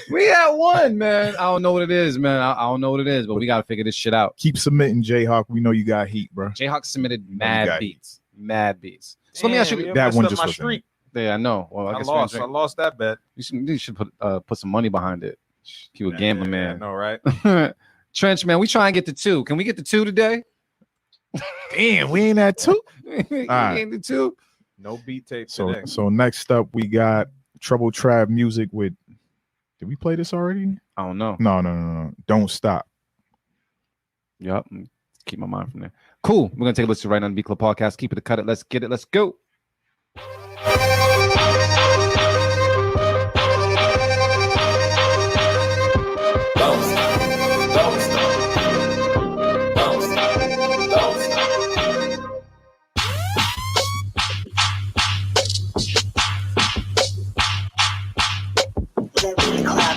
We at one, man. I don't know what it is, man. I don't know what it is, but we gotta figure this shit out. Keep submitting, Jayhawk. We know you got heat, bro. Jayhawk submitted You mad got beats. Mad beats. So let me ask you. Damn, that messed one up just my wasn't streak. Yeah, I know. Well, I guess we lost. didn't I drink. lost that bet. You should put some money behind it. You a gambling I man. know, right? Trench, man, we try and get to 2. Can we get to 2 today? Damn, we ain't at 2. We right. ain't to 2. No beat tape So today. so next up we got Trouble Trap Music with. Did we play this already? I don't know. No. Don't Stop. Yep. Keep my mind from there. Cool. We're gonna take a listen right now on the B Club Podcast. Keep it, cut it. Let's get it. Let's go. The Beat Club.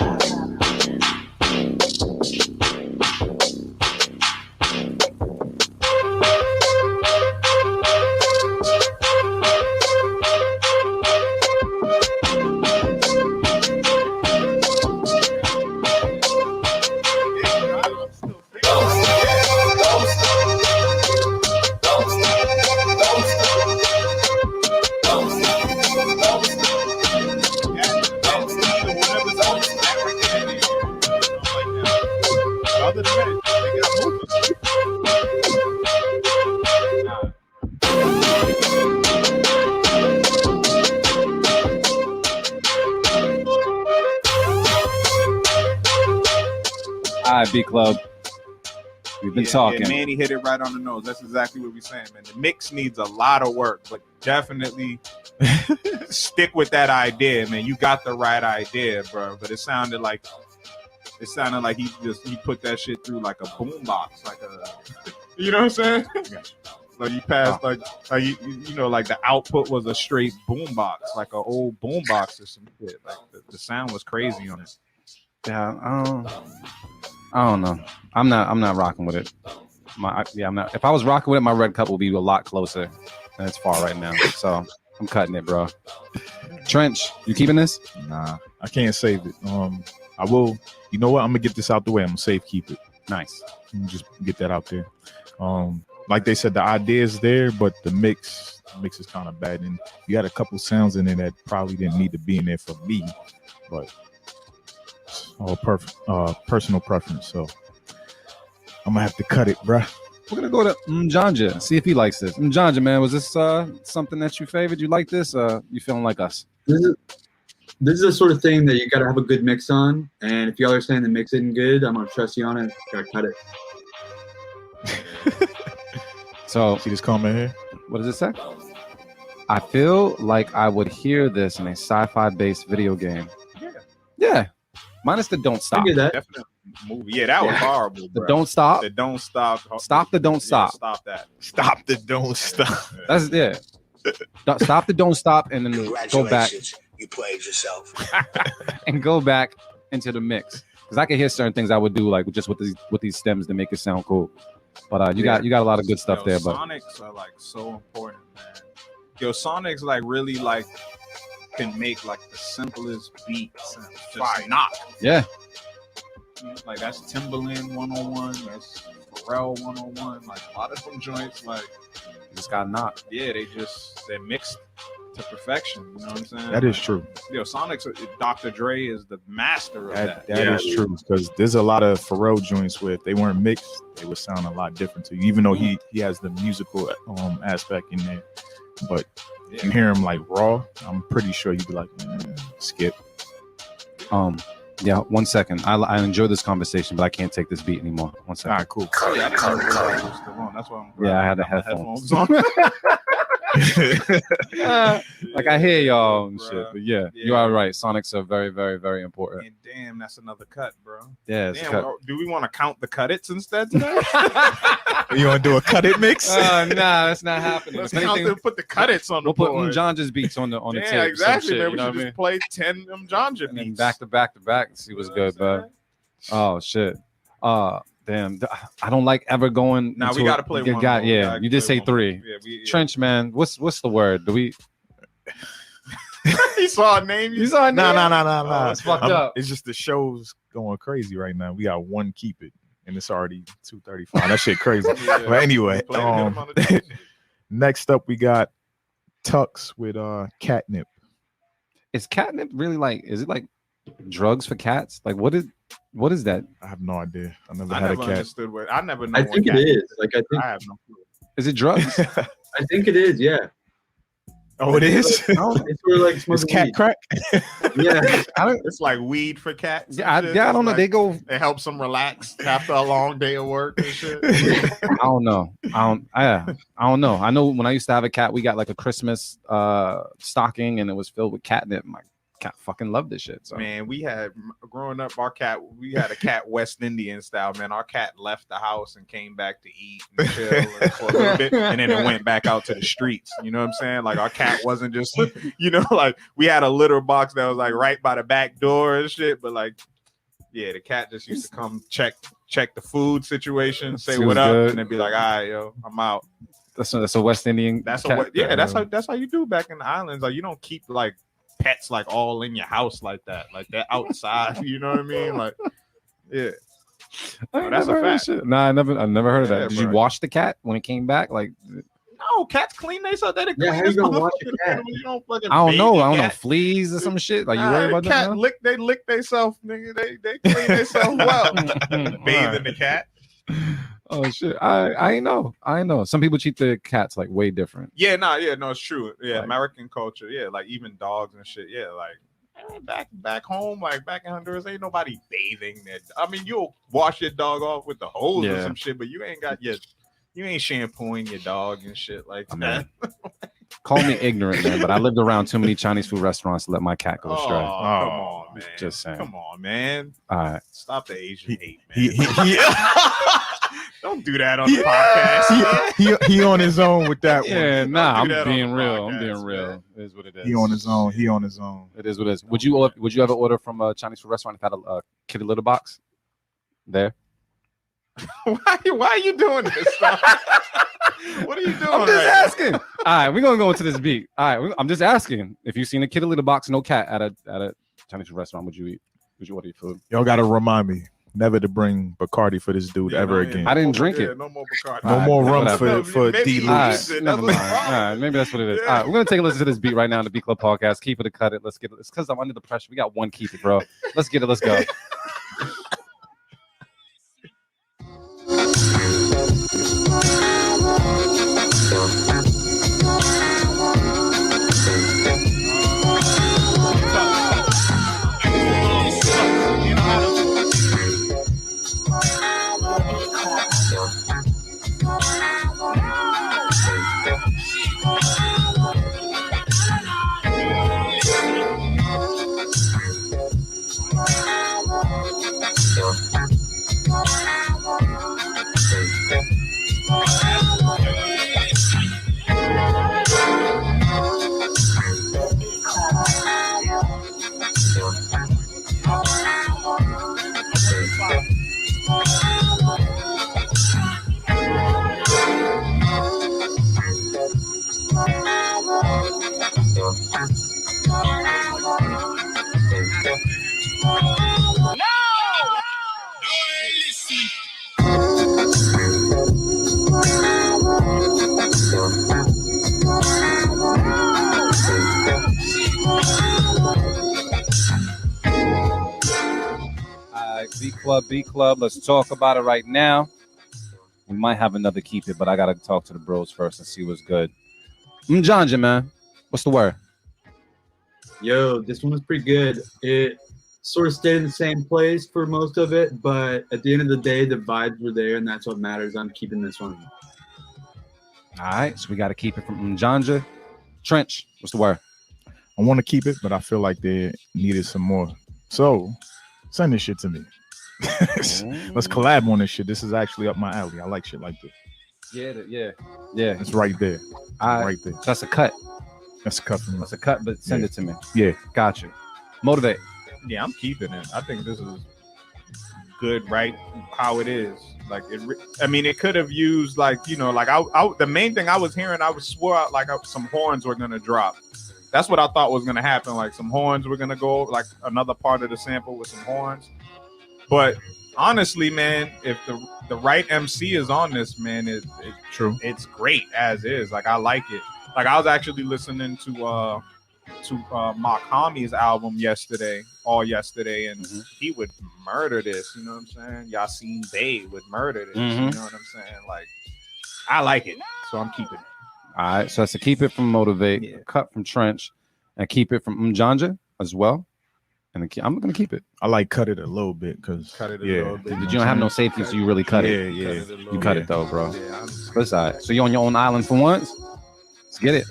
Other than that, they got moving. All right, B Club. We've been talking. Yeah, Manny hit it right on the nose. That's exactly what we're saying, man. The mix needs a lot of work, but definitely stick with that idea, man. You got the right idea, bro. But it sounded like he put that shit through like a boombox, like a, you know what I'm saying? Like you passed like you know, like the output was a straight boombox, like an old boombox or some shit. Like the sound was crazy on it. Yeah, I don't know. I'm not rocking with it. I'm not. If I was rocking with it, my red cup will be a lot closer than it's far right now. So I'm cutting it, bro. Trench, you keeping this? Nah, I can't save it. I will. You know what? I'm gonna get this out the way. I'm gonna save keep it. Nice. Just get that out there. Like they said, the idea is there, but the mix is kind of bad, and you got a couple sounds in there that probably didn't need to be in there for me, but it's all perfect, personal preference. So I'm gonna have to cut it, bruh. We're gonna go to Mjanja, see if he likes this. Mjanja, man, was this something that you favored? You like this? You feeling like us? This is the sort of thing that you got to have a good mix on. And if y'all are saying the mix isn't good, I'm going to trust you on it. Gotta cut it. So, see this comment here? What does it say? I feel like I would hear this in a sci-fi based video game. Yeah. Minus the Don't Stop. I get that. Definitely movie. Yeah, that was horrible, bro. The Don't Stop. The Don't Stop. Stop the Don't Stop. Yeah, stop that. Stop the Don't Stop. That's Stop the Don't Stop, and then go back. You played yourself. And go back into the mix, because I can hear certain things I would do, like just with these stems to make it sound cool. But you got a lot of good stuff there. But Sonics are like so important, man. Yo, Sonics like really like can make like the simplest beats and just knock. Yeah. Like that's Timbaland 101. That's Pharrell 101. Like a lot of them joints, like just got knocked. Yeah, they're mixed to perfection. You know what I'm saying? That is true. Yo, Sonics, Dr. Dre is the master of that. That is true, because there's a lot of Pharrell joints where if they weren't mixed, they would sound a lot different to you, even though he has the musical aspect in there. But if you hear him like raw, I'm pretty sure you'd be like, skip. Yeah, 1 second. I enjoy this conversation, but I can't take this beat anymore. 1 second. All right, cool. Oh, yeah, I didn't realize it was still on. That's why I had the headphones on. Like I hear y'all and Bruh. shit, but yeah, you are right. Sonics are very, very, very important. And damn, that's another cut, bro. Yeah, it's damn, cut. do we want to count the cut it's instead today? You want to do a cut it mix? Nah, that's not happening. Let's If count anything, them, put the cut it's on the we'll put board. Mjanja's beats on the tape. Yeah, or some exactly, shit, man. you We know should what I just mean? play 10 Mjanja And then beats. back to back and see what's good, bud. Oh shit. Damn. I don't like ever going. Nah, we into gotta it. play You one got- more. We Yeah, gotta you did play say one more. three. Yeah, Trench, man. What's the word? Do we? He saw a name. You saw a name? No. It's fucked up. It's just the show's going crazy right now. We got one keep it, and it's already 2:35. That shit crazy. Yeah. But anyway, Play a good amount of times. next up we got Tux with catnip. Is catnip really like? Is it like drugs for cats? Like what is that? I have no idea. I never I had never a cat. understood what. I never know. I what think it cat is. Like I think I have no clue. Is it drugs? I think it is. Yeah. Oh, it is. It's sort of like It's smoking cat weed. crack. Yeah. It's like weed for cats. Yeah, I and shit. don't know. Like, They go. it helps them relax after a long day of work and shit. I don't know. I don't know. I know when I used to have a cat, we got like a Christmas stocking, and it was filled with catnip. My cat fucking loved this shit. So Man, we had growing up, we had a cat West Indian style. Man, our cat left the house and came back to eat and chill for a little bit, and then it went back out to the streets. You know what I'm saying? Like our cat wasn't just, like we had a litter box that was like right by the back door and shit. But like, yeah, the cat just used to come check the food situation, say She was what up, good. and then be like, all right, yo, I'm out. that's a West Indian. That's cat. that's how you do back in the islands. Like you don't keep like pets like all in your house like that. Like they're outside. You know what I mean? Like, yeah. I That's a never heard fact. shit. Nah, I never heard of Yeah, that. Did you bro. wash the cat when it came back? Like No, cats clean themselves. They Yeah, how you gonna wash a cat? You don't fucking I don't bathe know. your I don't know, cat. fleas or some shit. Like you worry about cat that? they lick themselves, nigga. They clean themselves well. Bathing the cat. Oh shit! I ain't know. Some people treat their cats like way different. Yeah, no, it's true. Yeah, Like- American culture. Yeah, like even dogs and shit. Yeah, like back home, like back in Honduras, ain't nobody bathing their. I mean, you'll wash your dog off with the hose or Yeah. some shit, but you ain't shampooing your dog and shit like that. Man. Call me ignorant, man, but I lived around too many Chinese food restaurants to let my cat go astray. Come on, man. Just saying. Come on, man. All right. Stop the Asian hate, man. He Don't do that on the podcast. he on his own with that Yeah, one. nah, do I'm that on being the real. I'm podcast, being real. man. It is what it is. He on his own. He on his own. It is what it is. Would you ever order from a Chinese food restaurant if had a kitty litter box? There. Why are you doing this? What are you doing? I'm just right asking. All right, we're gonna go into this beat. All right, I'm just asking. If you've seen a kitty litter box, no cat at a Chinese food restaurant, would you eat? Would you order your food? Y'all gotta remind me never to bring Bacardi for this dude Yeah, ever no, again. I didn't drink it. No more Bacardi. No All right, more rum whatever. for Maybe D. you Lewis. All used right, it. never That's mind. what's All wrong. right, maybe that's what it is. Yeah. All right, we're gonna take a listen to this beat right now on the Beat Club podcast. Keep it or cut it. Let's get it. It's because I'm under the pressure. We got one keep it, bro. Let's get it. Let's go. B Club. Let's talk about it right now. We might have another keep it, but I gotta talk to the bros first and see what's good. Mjanja, man. What's the word? Yo, this one was pretty good. It sort of stayed in the same place for most of it, but at the end of the day, the vibes were there, and that's what matters. I'm keeping this one. All right, so we gotta keep it from Mjanja. Trench, what's the word? I want to keep it, but I feel like they needed some more. So send this shit to me. Let's collab on this shit. This is actually up my alley. I like shit like this. Yeah. It's right there. Right there. That's a cut. That's a cut from me. That's a cut, but send Yeah. it to me. Yeah. Got you. Motivate. Yeah, I'm keeping it. I think this is good, right? How it is. Like it could have used like I the main thing I was hearing, I was swore out like some horns were gonna drop. That's what I thought was gonna happen. Like some horns were gonna go, like another part of the sample with some horns. But honestly, man, if the right MC is on this, man, True. it's great as is. Like I like it. Like I was actually listening to Mark Hami's album yesterday, and he would murder this. You know what I'm saying? Yasin Bey would murder this. You know what I'm saying? Like I like it, so I'm keeping it. All right, so that's to keep it from Motivate, cut from Trench, and keep it from Mjanja as well. And I'm gonna keep it. I like cut it a little bit because little bit. You don't have no safety, so you really cut it. Yeah. You cut it though, bro. That's all right. So you're on your own island for once. Let's get it.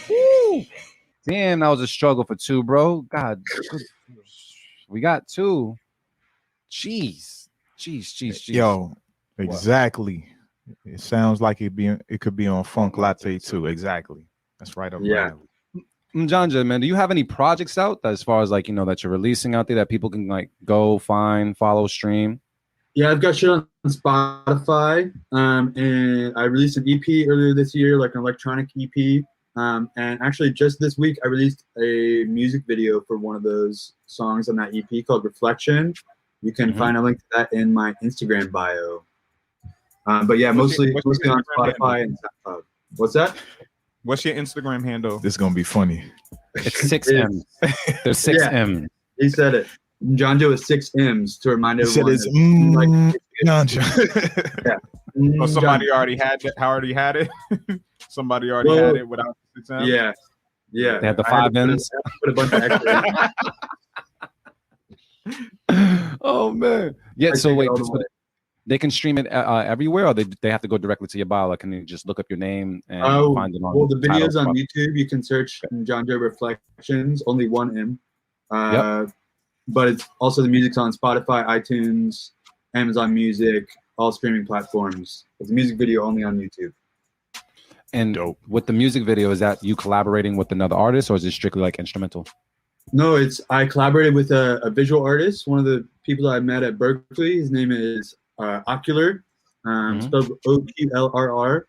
Woo. Damn, that was a struggle for 2, bro. God, we got 2. Jeez. Yo, exactly. It sounds like it could be on Funk Latte too. Exactly. That's right up Yeah. Mjanja, man, do you have any projects out that, as far as like, you know, that you're releasing out there that people can like go find, follow, stream? Yeah, I've got shit on Spotify. And I released an EP earlier this year, like an electronic EP. And actually just this week I released a music video for one of those songs on that EP called Reflection. You can find a link to that in my Instagram bio. But yeah, mostly on Spotify and SoundCloud. What's that? What's your Instagram handle? This is gonna be funny. It's 6 M's. There's 6 M's. He said it. Mjanja with 6 M's to remind everyone. He said it's Mjanja. Yeah. Oh, somebody already had it. Already had it. Somebody already had it without 6 M's. Yeah. They had the 5 M's. Put a bunch of extra. Oh man. Yeah. So wait. They can stream it everywhere, or they have to go directly to your bio? Like, can you just look up your name and find it on? Well, the video's on YouTube. You can search Mjanja Reflections, only 1 M. But it's also the music's on Spotify, iTunes, Amazon Music, all streaming platforms. It's a music video only on YouTube. And with the music video, is that you collaborating with another artist, or is it strictly like instrumental? No, I collaborated with a visual artist, one of the people that I met at Berkeley. His name is Ocular, spelled OQLRR.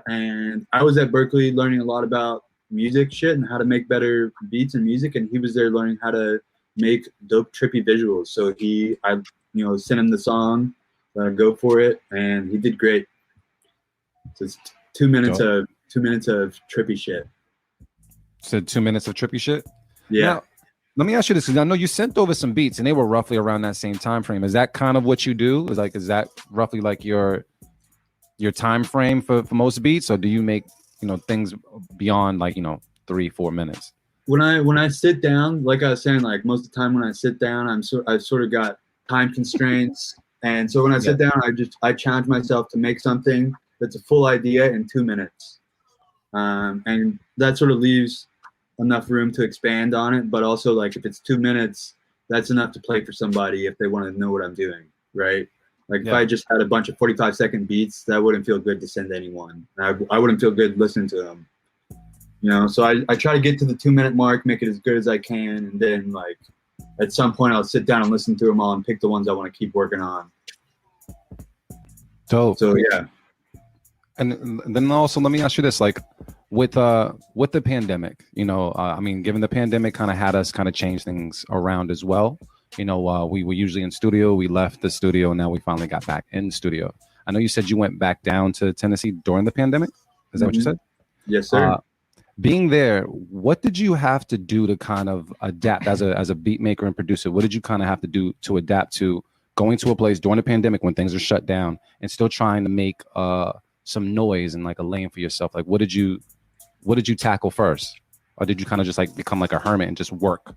And I was at Berkeley learning a lot about music shit and how to make better beats and music, and he was there learning how to make dope trippy visuals. So I sent him the song, go for it, and he did great. So it's 2 minutes of trippy shit. So 2 minutes of trippy shit. Yeah. Now, let me ask you this, because I know you sent over some beats and they were roughly around that same time frame. Is that kind of what you do? Is that roughly like your time frame for most beats, or do you make things beyond 3-4 minutes? When I sit down, like I was saying, like most of the time when I sit down, I've sort of got time constraints, and so when I sit down, I challenge myself to make something that's a full idea in 2 minutes, and that sort of leaves enough room to expand on it. But also, like, if it's 2 minutes, that's enough to play for somebody if they want to know what I'm doing, right? Like if I just had a bunch of 45-second beats, that wouldn't feel good to send to anyone. I wouldn't feel good listening to them. So I try to get to the 2 minute mark, make it as good as I can, and then like at some point I'll sit down and listen to them all and pick the ones I want to keep working on. So yeah. And then also let me ask you this, like with the pandemic, given the pandemic kind of had us kind of change things around as well. We were usually in studio, we left the studio, and now we finally got back in studio. I know you said you went back down to Tennessee during the pandemic. Is that what you said? Yes, sir. Being there, what did you have to do to kind of adapt as a beat maker and producer? What did you kind of have to do to adapt to going to a place during the pandemic when things are shut down and still trying to make some noise and like a lane for yourself? Like, what did you tackle first? Or did you kind of just like become like a hermit and just work?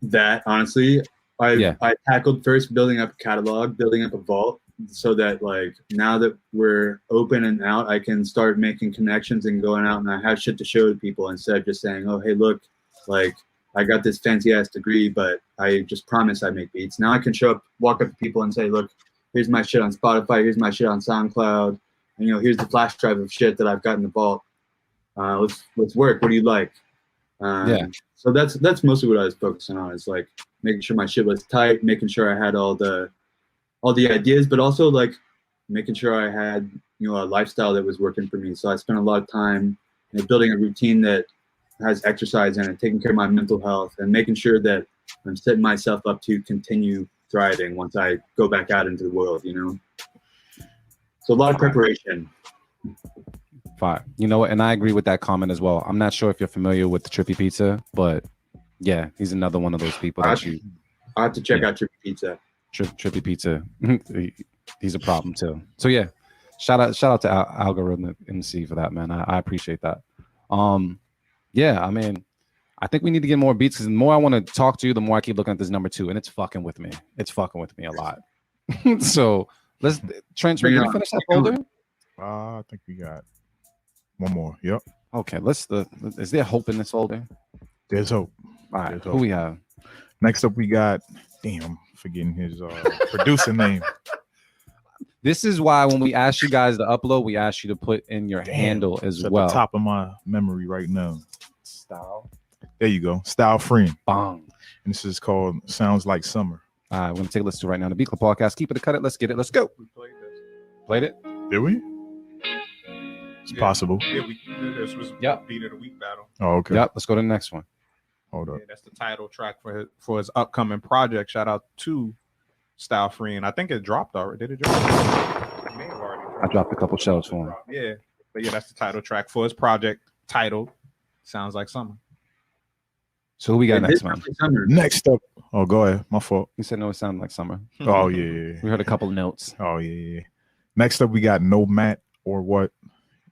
That honestly, I tackled first building up a catalog, building up a vault, so that like now that we're open and out, I can start making connections and going out and I have shit to show to people instead of just saying, oh, hey, look, like I got this fancy ass degree, but I just promise I make beats. Now I can walk up to people and say, look, here's my shit on Spotify, here's my shit on SoundCloud, and here's the flash drive of shit that I've got in the vault. Let's work. What do you like? So that's mostly what I was focusing on, is like making sure my shit was tight, making sure I had all the ideas, but also like making sure I had a lifestyle that was working for me. So I spent a lot of time building a routine that has exercise in it, taking care of my mental health, and making sure that I'm setting myself up to continue thriving once I go back out into the world, you know? So a lot of preparation. Fine. You know what? And I agree with that comment as well. I'm not sure if you're familiar with the Trippy Pizza, but yeah, he's another one of those people that I have to check out Trippy Pizza. Trippy Pizza. He's a problem too. So yeah, shout out to Algorithm MC for that, man. I appreciate that. Yeah, I mean, I think we need to get more beats because the more I want to talk to you, the more I keep looking at this number 2, and it's fucking with me. It's fucking with me a lot. So let's Trench. Can we finish that folder? I think we got one more. Yep. Okay. Is there hope in this folder? There's hope. All right. Who we have? Next up, we got. Damn, forgetting his producer name. This is why when we ask you guys to upload, we ask you to put in your handle as well. At the top of my memory right now. Style. There you go. Style Friend. Bong. And this is called Sounds Like Summer. All right, we're going to take a listen to right now. The Beat Club Podcast. Keep it, cut it. Let's get it. Let's go. We played this. Played it? Did we? It's possible. Yeah, this was Beat of the Week battle. Oh, okay. Yep. Let's go to the next one. Hold up. Yeah, that's the title track for his upcoming project. Shout out to Style Free, and I think it dropped already. Did it drop? It may have already dropped. I dropped a couple shells for him. Yeah, but yeah, that's the title track for his project titled "Sounds Like Summer." So who we got next, man? Next up. Oh, go ahead. My fault. You said no, it sounded like summer. Oh yeah. We heard a couple notes. Oh yeah. Next up, we got No Mat or What,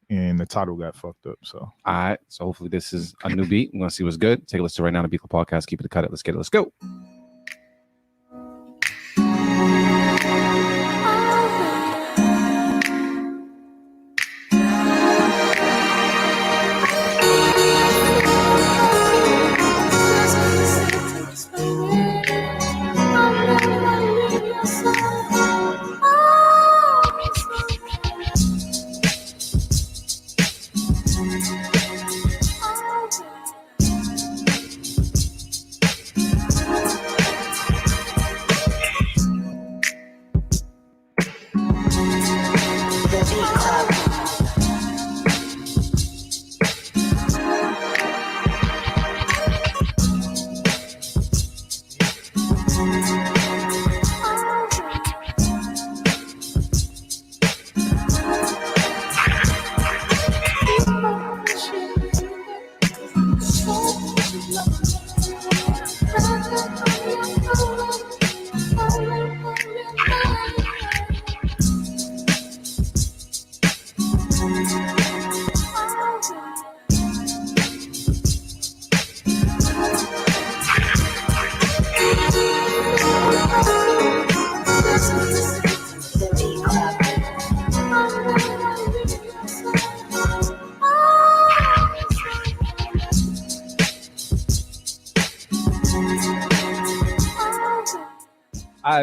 and the title got fucked up. So all right. So hopefully this is a new beat. We're gonna see what's good. Take a listen right now to Beat Club Podcast. Keep it, cut it. Let's get it. Let's go.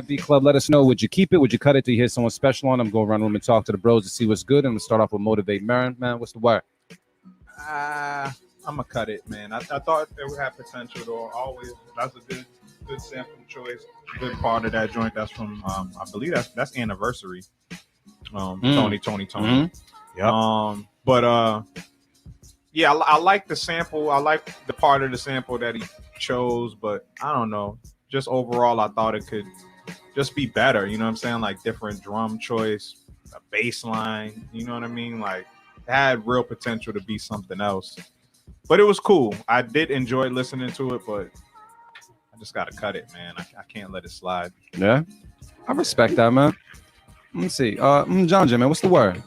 Beat Club, let us know. Would you keep it? Would you cut it? Do you hear someone special on? I'm going around the room and talk to the bros to see what's good. I'm gonna start off with Motivate Marin. Man, what's the word? I'm gonna cut it, man. I thought it would have potential though. Always, that's a good sample choice. Good part of that joint. That's from I believe that's Anniversary. Tony. Mm-hmm. Yeah. But yeah, I like the sample. I like the part of the sample that he chose, but I don't know. Just overall, I thought it could just be better. You know what I'm saying? Like different drum choice, a bass line. You know what I mean? Like it had real potential to be something else. But it was cool. I did enjoy listening to it, but I just got to cut it, man. I can't let it slide. Yeah, I respect that, man. Let me see. Mjanja, man, what's the word?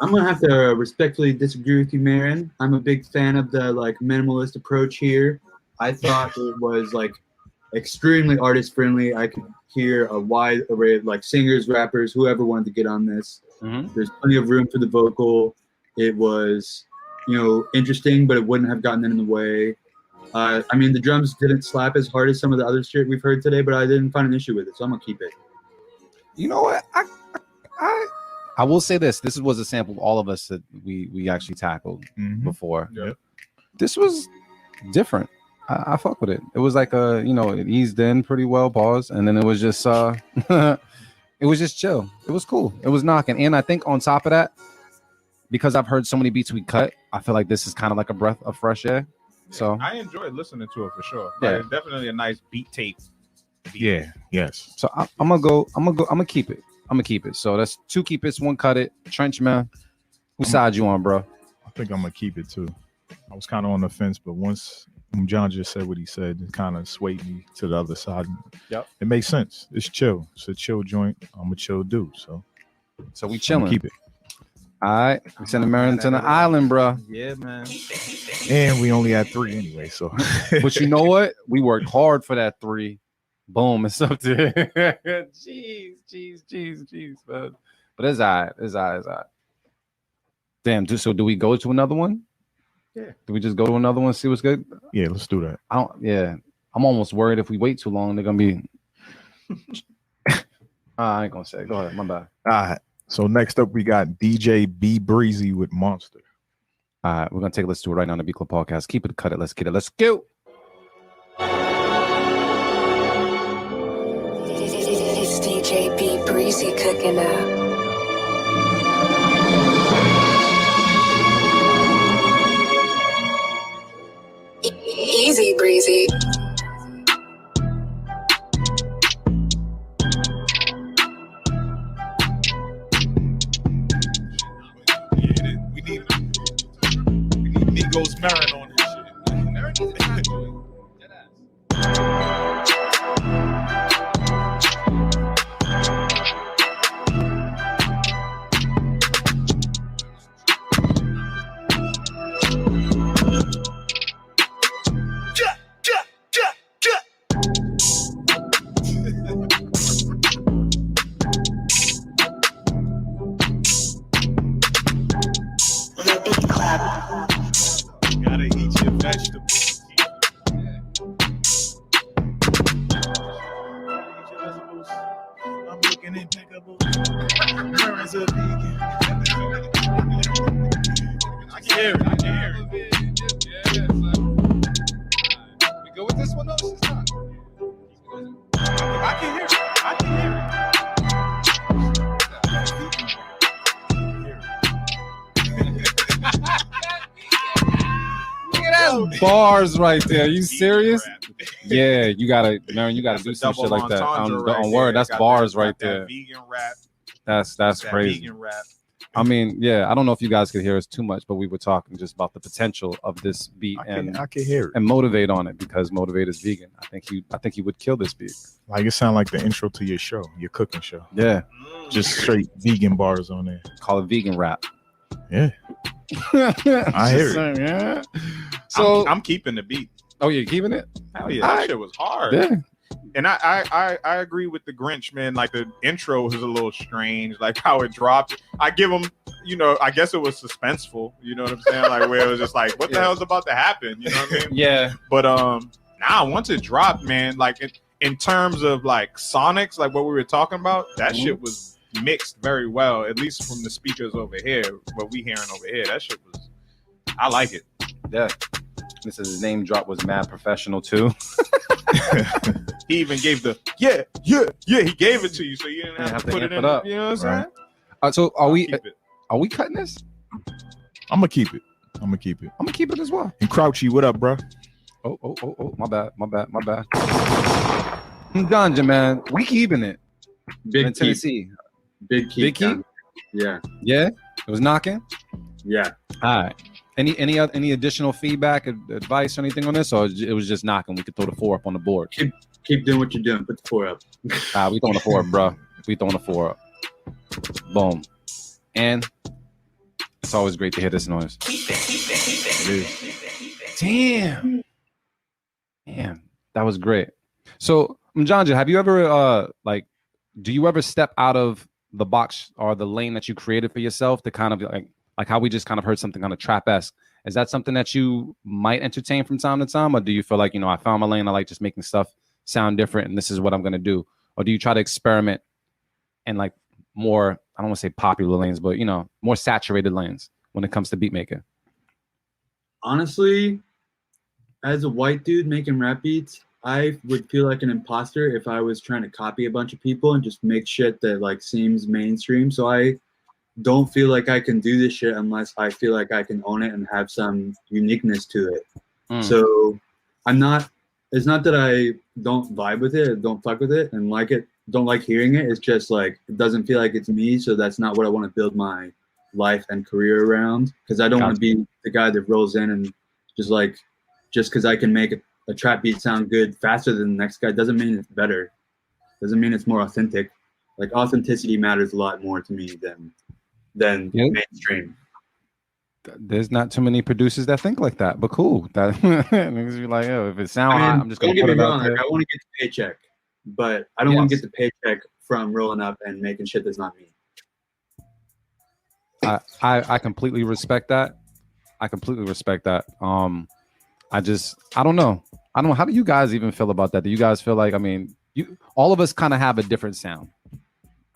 I'm gonna have to respectfully disagree with you, Marin. I'm a big fan of the like minimalist approach here. I thought it was like extremely artist friendly. I could hear a wide array of like singers, rappers, whoever wanted to get on this. Mm-hmm. There's plenty of room for the vocal. It was, interesting, but it wouldn't have gotten in the way. I mean, the drums didn't slap as hard as some of the other shit we've heard today, but I didn't find an issue with it, so I'm gonna keep it. You know what? I will say this. This was a sample of all of us that we actually tackled before. Yep. This was different. I fuck with it. It was like it eased in pretty well, pause, and then it was just it was just chill. It was cool. It was knocking. And I think on top of that, because I've heard so many beats we cut, I feel like this is kind of like a breath of fresh air. So I enjoyed listening to it for sure. Yeah. Like, it's definitely a nice beat tape. Yeah. Yes. So I'm gonna keep it. I'm gonna keep it. So that's 2 keep it, 1 cut it. Trench man, whose side you on, bro? I think I'm gonna keep it too. I was kind of on the fence, but once Mjanja said what he said, it kind of swayed me to the other side. Yep. It makes sense. It's chill. It's a chill joint. I'm a chill dude. So we I'm chilling. gonna keep it. All right, we sending Marin to the island, bro. Yeah, man. And we only had 3 anyway. So But you know what? We worked hard for that 3. Boom, it's up to jeez, man. But it's all right. It's all right. Damn, so do we go to another one? Yeah. Do we just go to another one, see what's good? yeah, let's do that. I'm almost worried if we wait too long, they're gonna be I ain't gonna say. Go ahead, my bad. All right. So next up, we got DJ B Breezy with Monster. All right, we're gonna take a listen to it right now on the B Club Podcast. Keep it, cut it, let's get it, let's go. It's DJ B Breezy cooking up. Easy breezy. We need Migos Marin on this shit. Marin needs to have The Beat Club. gotta eat your vegetables. I'm looking impeccable. Marin's a vegan. I can hear it. Yeah, we go with this one though. It's not. I can hear it. Look at that bars right there. Are you serious? Yeah, you gotta, Marin, you gotta do some shit like that. Don't worry, that's bars right there. Vegan rap. That's crazy. Vegan rap. I mean, yeah, I don't know if you guys could hear us too much, but we were talking just about the potential of this beat I can hear it. and Motivate on it, because Motivate is vegan. I think he would kill this beat. Like, it sound like the intro to your show, your cooking show. Yeah, Just straight vegan bars on there. call it vegan rap. Yeah. I hear it. Yeah. So I'm keeping the beat. oh, you're keeping it? Hell yeah, that shit was hard. Yeah. And I agree with the Grinch, man. Like, the intro was a little strange, like how it dropped. I give him, I guess it was suspenseful. You know what I'm saying? Like, where it was just like, what the hell's about to happen? You know what I mean? Yeah. But now once it dropped, man, like in terms of like sonics, like what we were talking about, that shit was mixed very well. At least from the speakers over here, what we hearing over here, that shit was. I like it. Yeah. This is his name drop was mad professional too. He even gave the yeah. He gave it to you, so you didn't have to put it in. up. You know what I'm saying? Right. So are we Keep it. Are we cutting this? I'm gonna keep it. I'm gonna keep it as well. And Crouchy, what up, bro? Oh, my bad. Mjanja, man, we keeping it. Big in keep. Tennessee. Big keep. Big keep? Yeah. Yeah, it was knocking. Yeah. All right. Any additional feedback, advice, or anything on this, or it was just knocking? We could throw the 4 up on the board. Keep doing what you're doing. Put the 4 up. We throwing the 4 up, bro. We throwing the 4 up. Boom. And it's always great to hear this noise. It is. Damn, that was great. So, Mjanja, have you ever do you ever step out of the box or the lane that you created for yourself to kind of like how we just kind of heard something kind of trap-esque? Is that something that you might entertain from time to time, or do you feel like, I found my lane, I like just making stuff sound different, and this is what I'm gonna do? Or do you try to experiment in like more, I don't want to say popular lanes, but more saturated lanes when it comes to beat making? Honestly, as a white dude making rap beats, I would feel like an imposter if I was trying to copy a bunch of people and just make shit that like seems mainstream. So I don't feel like I can do this shit unless I feel like I can own it and have some uniqueness to it. So it's not that I don't vibe with it, don't fuck with it and like it, don't like hearing it. It's just like, it doesn't feel like it's me. So that's not what I want to build my life and career around. Cause I don't want to be the guy that rolls in and just cause I can make a trap beat sound good faster than the next guy doesn't mean it's better. Doesn't mean it's more authentic. Like authenticity matters a lot more to me than mainstream. There's not too many producers that think like that, but cool. That makes me like, oh, if it sounds hot, I'm just gonna put it out there. Like, I want to get the paycheck, but I don't want to get the paycheck from rolling up and making shit that's not me. I completely respect that. I completely respect that. I don't know. How do you guys even feel about that? Do you guys feel like, I mean, all of us kind of have a different sound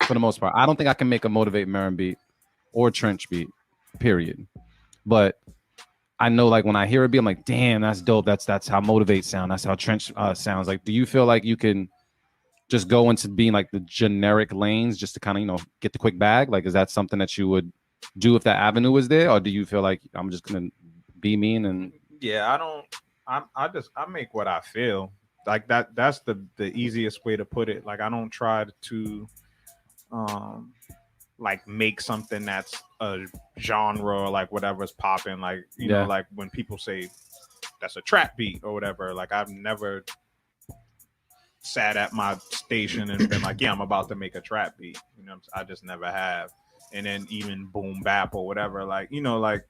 for the most part. I don't think I can make a Motivate Marin beat or Trench beat, period. But I know, like, when I hear a beat, I'm like, damn, that's dope. That's how Motivate sound. That's how Trench sounds. Like, do you feel like you can just go into being like the generic lanes just to kind of, you know, get the quick bag? Like, is that something that you would do if that avenue was there? Or do you feel like I'm just going to be mean? And yeah, I make what I feel like. That's the easiest way to put it. Like, I don't try to like make something that's a genre or like whatever's popping. Like, you know, like when people say that's a trap beat or whatever, like I've never sat at my station and been like, yeah, I'm about to make a trap beat. You know, I just never have. And then even boom bap or whatever, like, you know, like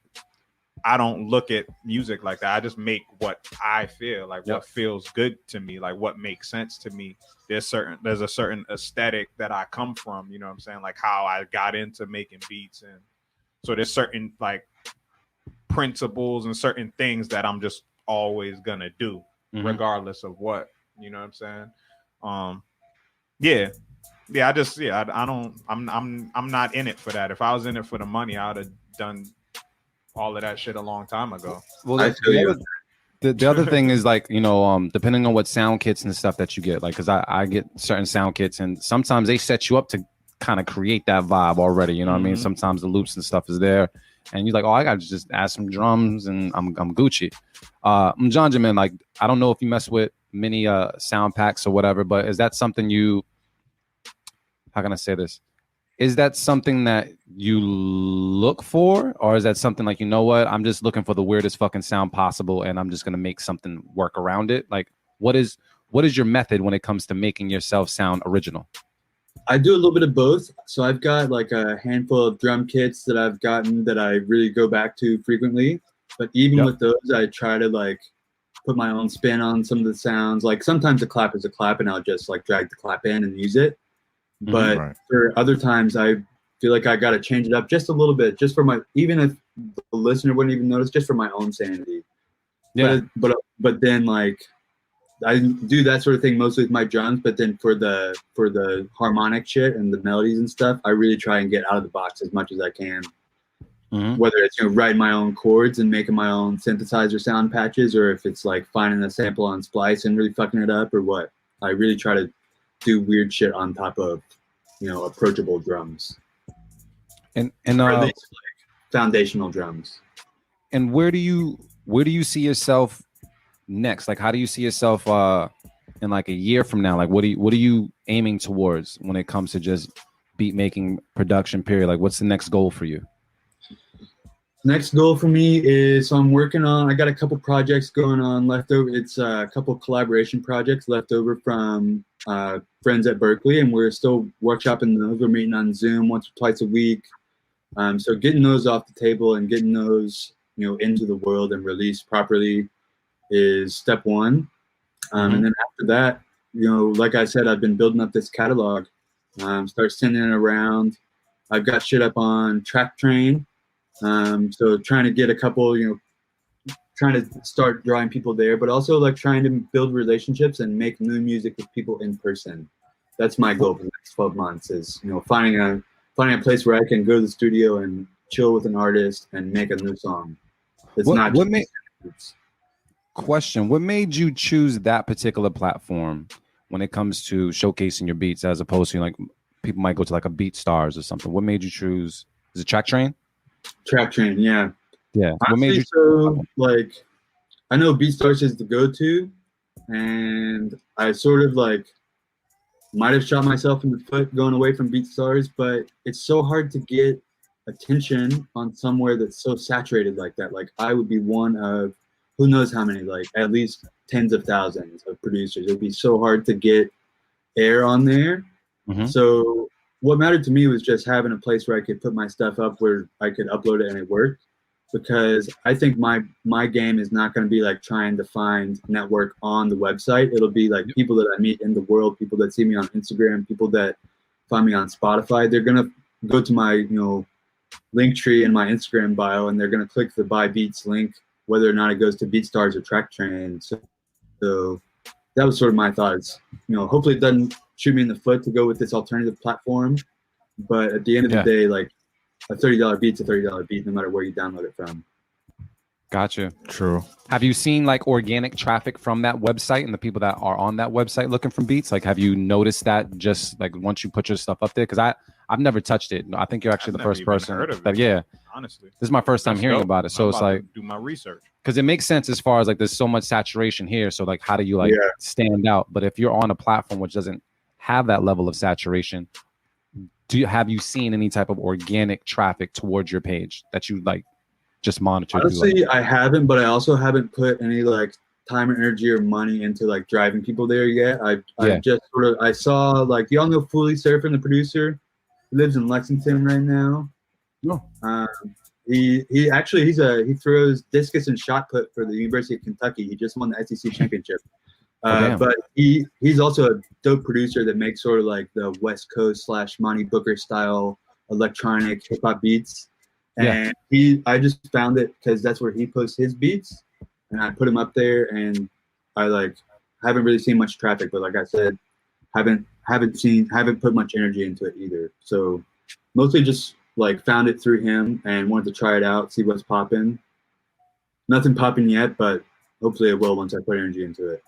I don't look at music like that. I just make what I feel like, what feels good to me, like what makes sense to me. There's a certain aesthetic that I come from, you know what I'm saying? Like how I got into making beats. And so there's certain like principles and certain things that I'm just always gonna do regardless of what, you know what I'm saying? I'm not in it for that. If I was in it for the money, I would have done all of that shit a long time ago. Well, the other thing is, like, you know, depending on what sound kits and stuff that you get, like, because I get certain sound kits and sometimes they set you up to kind of create that vibe already, you know what I mean? Sometimes the loops and stuff is there and you're like, oh, I gotta just add some drums and I'm Gucci. Mjanja, man, like, I don't know if you mess with many sound packs or whatever, but is that something how can I say this? Is that something that you look for, or is that something like, you know what, I'm just looking for the weirdest fucking sound possible and I'm just going to make something work around it? Like, what is your method when it comes to making yourself sound original? I do a little bit of both. So I've got like a handful of drum kits that I've gotten that I really go back to frequently. But even with those, I try to like put my own spin on some of the sounds. Like sometimes a clap is a clap and I'll just like drag the clap in and use it. But for other times, I feel like I got to change it up just a little bit, just for my, even if the listener wouldn't even notice, just for my own sanity. Yeah. But then like I do that sort of thing mostly with my drums. But then for the harmonic shit and the melodies and stuff, I really try and get out of the box as much as I can. Whether it's, you know, writing my own chords and making my own synthesizer sound patches, or if it's like finding a sample on Splice and really fucking it up, or what. I really try to do weird shit on top of, you know, approachable drums, and or at least like foundational drums. And where do you see yourself next? Like, how do you see yourself in like a year from now? Like, what are you aiming towards when it comes to just beat making, production, period? Like, what's the next goal for you? Next goal for me is, so I'm working on, I got a couple projects going on left over. It's a couple collaboration projects left over from friends at Berkeley, and we're still workshopping those. We're meeting on Zoom once or twice a week. So getting those off the table and getting those, you know, into the world and released properly is step one. And then after that, you know, like I said, I've been building up this catalog, start sending it around. I've got shit up on Track Train. So trying to get a couple, you know, trying to start drawing people there, but also like trying to build relationships and make new music with people in person. That's my goal for the next 12 months is, you know, finding a place where I can go to the studio and chill with an artist and make a new song. It's what made you choose that particular platform when it comes to showcasing your beats, as opposed to like people might go to like a BeatStars or something? What made you choose Is it Track Train? Track Train, yeah. Yeah. What Honestly, made you? so like I know BeatStars is the go-to, and I sort of like might have shot myself in the foot going away from BeatStars, but it's so hard to get attention on somewhere that's so saturated like that. Like I would be one of who knows how many, like at least tens of thousands of producers. It'd be so hard to get air on there. Mhm. So what mattered to me was just having a place where I could put my stuff up where I could upload it and it worked. Because I think my game is not going to be like trying to find network on the website. It'll be like people that I meet in the world, people that see me on Instagram, people that find me on Spotify. They're going to go to my, link tree in my Instagram bio, and they're going to click the Buy Beats link, whether or not it goes to BeatStars or Track Train. So that was sort of my thoughts. Hopefully it doesn't shoot me in the foot to go with this alternative platform. But at the end of the day, like, a $30 beat's a $30 beat, no matter where you download it from. Gotcha. True. Have you seen like organic traffic from that website and the people that are on that website looking for beats? Like, have you noticed that just like once you put your stuff up there? Because I've never touched it. I think you're actually the first person. Heard of that, it, yeah. Honestly, this is my first time That's hearing dope. about it. So I'm it's about like to do my research. because it makes sense as far as like there's so much saturation here. So like, how do you like stand out? But if you're on a platform which doesn't have that level of saturation, have you seen any type of organic traffic towards your page that you like just monitor? Honestly, I haven't, but I also haven't put any like time or energy or money into like driving people there yet. I just sort of I saw like y'all know Fully Surfing, the producer. He lives in Lexington right now. No. He throws discus and shot put for the University of Kentucky. He just won the SEC championship. But he's also a dope producer that makes sort of like the West Coast / Monty Booker style electronic hip hop beats. And I just found it because that's where he posts his beats, and I put him up there, and I like haven't really seen much traffic, but like I said, haven't put much energy into it either. So mostly just like found it through him and wanted to try it out, see what's popping. Nothing popping yet, but hopefully it will once I put energy into it.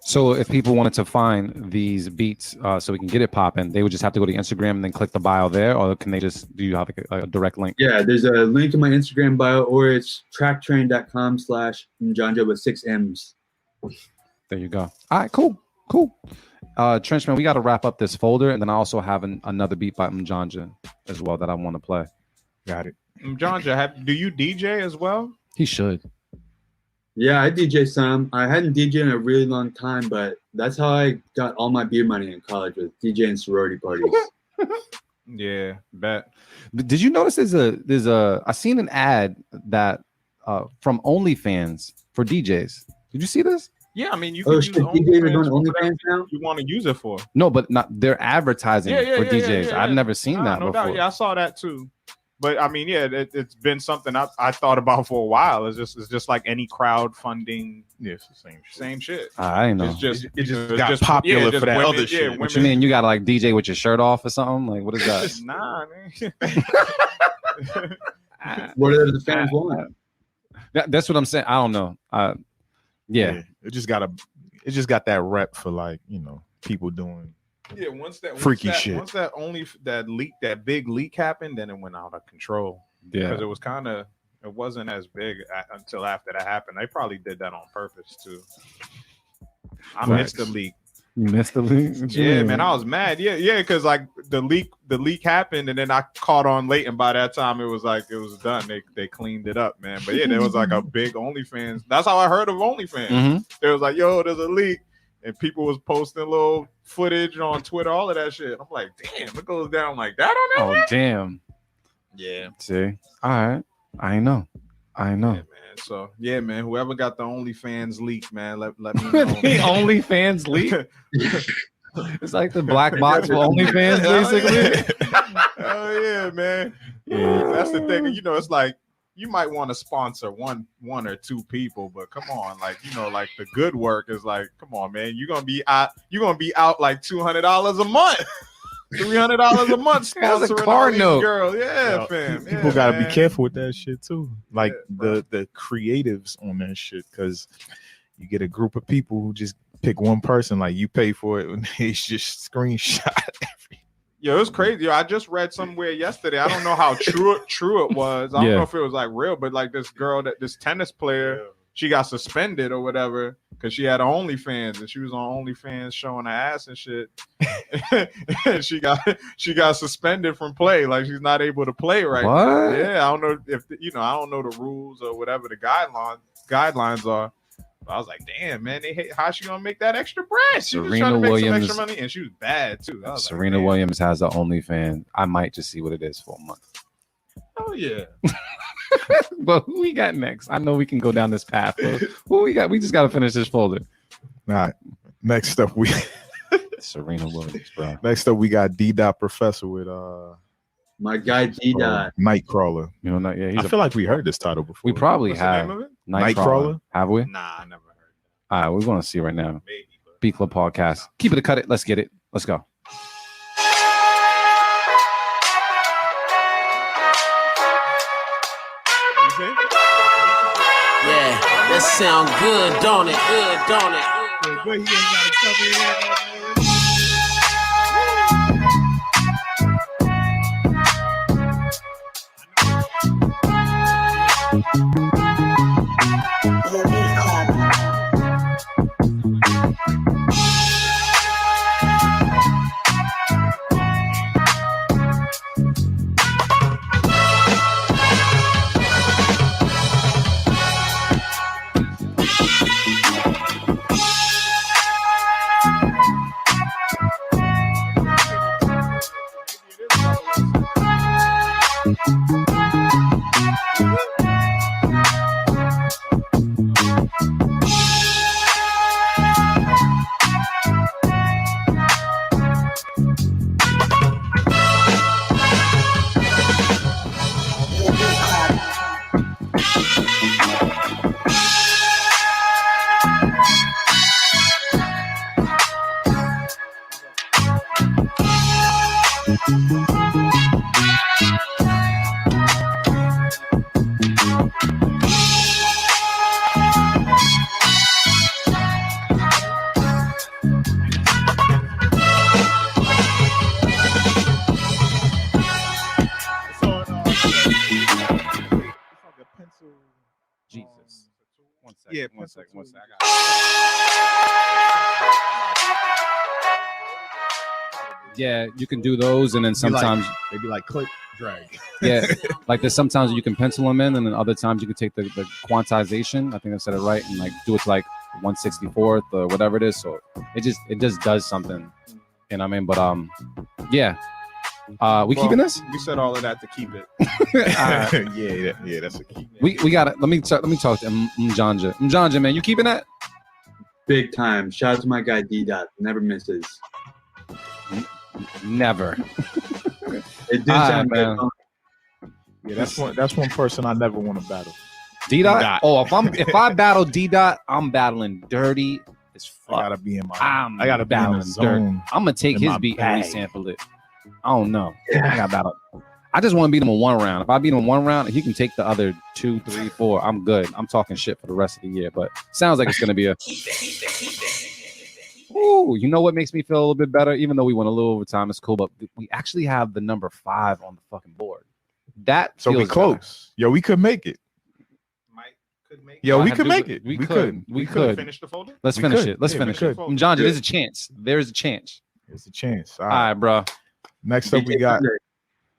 So if people wanted to find these beats so we can get it popping, they would just have to go to Instagram and then click the bio there, or can they just, do you have a direct link? Yeah, there's a link in my Instagram bio, or it's tracktrain.com/Mjanja with 6 M's. There you go. All right, cool. Trenchman, we got to wrap up this folder, and then I also have another beat by Mjanja as well that I want to play. Got it. Mjanja, do you DJ as well? He should. Yeah, I DJ some. I hadn't DJed in a really long time, but that's how I got all my beer money in college, with DJing sorority parties. Yeah, bet. Did you notice there's a I seen an ad that from OnlyFans for DJs. Did you see this? Yeah, I mean you can use DJs are doing OnlyFans now? You want to use it for? No, but not they're advertising for DJs. I've never seen that no before. doubt. Yeah, I saw that too. But I mean, yeah, it's been something I thought about for a while. It's just like any crowdfunding. Yeah, it's the same shit. I know. It just got popular for that other shit. Yeah, what you mean? You gotta like DJ with your shirt off or something? Like what is that? Nah, man. What are the fans want? That's what I'm saying. I don't know. Yeah. It just got that rep for like, people doing once that shit. Once that big leak happened, then it went out of control. Yeah, because it wasn't as big until after that happened. They probably did that on purpose too. I missed the leak. You missed the leak? Yeah, man, I was mad. Yeah, because like the leak happened, and then I caught on late, and by that time it was done. They cleaned it up, man. But yeah, there was like a big OnlyFans. That's how I heard of OnlyFans. Mm-hmm. There was like, yo, there's a leak. And people was posting little footage on Twitter, all of that shit. I'm like, damn, it goes down like that on that. Oh, damn. Yeah. See? All right. I know. Yeah, man. So, yeah, man, whoever got the OnlyFans leak, man, let me know. The OnlyFans leak? It's like the black box for OnlyFans, basically. Oh, yeah, man. Yeah, that's the thing. It's like, you might want to sponsor one or two people, but come on, like like the good work is like, come on, man, you're gonna be out like $200 a month, $300 a month sponsoring a car note, girl. Fam. People gotta be careful with that shit too. Like the creatives on that shit, because you get a group of people who just pick one person, like you pay for it, and they just screenshot every. Yo, it was crazy. Yo, I just read somewhere yesterday. I don't know how true it was. I don't know if it was like real, but like this tennis player, she got suspended or whatever because she had OnlyFans and she was on OnlyFans showing her ass and shit. And she got suspended from play. Like she's not able to play right now. Yeah, I don't know if I don't know the rules or whatever the guidelines are. I was like, damn, man, how she gonna make that extra bread? She was trying to make some extra money, and she was bad too. Serena Williams has the OnlyFans. I might just see what it is for a month. Oh yeah. But who we got next? I know we can go down this path. Who we got? We just got to finish this folder. All right. Next up, Serena Williams, bro. Next up, we got D. Professor with my guy D. Nightcrawler. You know, I feel like we heard this title before. We probably What's have. the name of it? Nightcrawler. Have we? Nah, I never heard. All right, we're gonna see right now. Maybe. B Club Podcast. Keep it, cut it. Let's get it. Let's go. Yeah, that sound good, don't it? Good, don't it? Jesus. One second. Yeah, you can do those, and then sometimes they be like click, drag. Yeah, like there's sometimes you can pencil them in, and then other times you can take the quantization. I think I said it right, and like do it to like 1/64 or whatever it is. So it just does something. You know what I mean? But yeah. We keeping this? We said all of that to keep it. Yeah, that's a key. We got it. Let me talk to Mjanja. Mjanja, man, you keeping that? Big time. Shout out to my guy D. Never misses. Never. It did sound man. Yeah, that's one person I never want to battle. D. Oh, if I battle D. I'm battling dirty as fuck. I gotta be in my. I gotta battle zone. I'm gonna take his beat and resample it. I don't know. Yeah. I got battle. I just want to beat him in one round. If I beat him in one round, he can take the other 2, 3, 4. I'm good. I'm talking shit for the rest of the year. But sounds like it's gonna be a. Ooh, you know what makes me feel a little bit better? Even though we went a little overtime, it's cool. But we actually have the number 5 on the fucking board. That so we close. Better. Yo, we could make it. Yo, we could make it. We could finish the folder. Let's finish it. Let's finish it. John, there's a chance. There's a chance. There's a chance. All right, bro. Next up, we got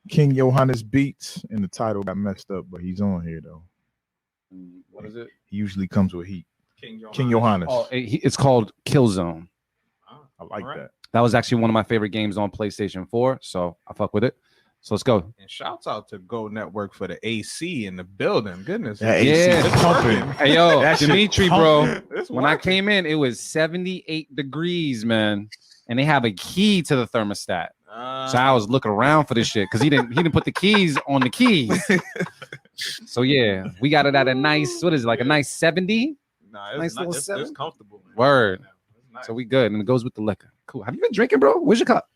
King Johannes Beats, and the title got messed up, but he's on here though. What is it? He usually comes with heat. King Johannes. Oh, it's called Killzone. I like that. That was actually one of my favorite games on PlayStation 4, so I fuck with it. So let's go. And shouts out to Go Network for the AC in the building. Goodness. Yeah, it's pumping. Hey, yo, Dimitri, bro. When I came in, it was 78 degrees, man. And they have a key to the thermostat. So I was looking around for this shit because he didn't put the keys on the keys. So yeah, we got it at a nice, what is it, like a nice 70? Nah, nice little 7. It's comfortable, man. Word. Nice. So we good, and it goes with the liquor. Cool. Have you been drinking, bro? Where's your cup?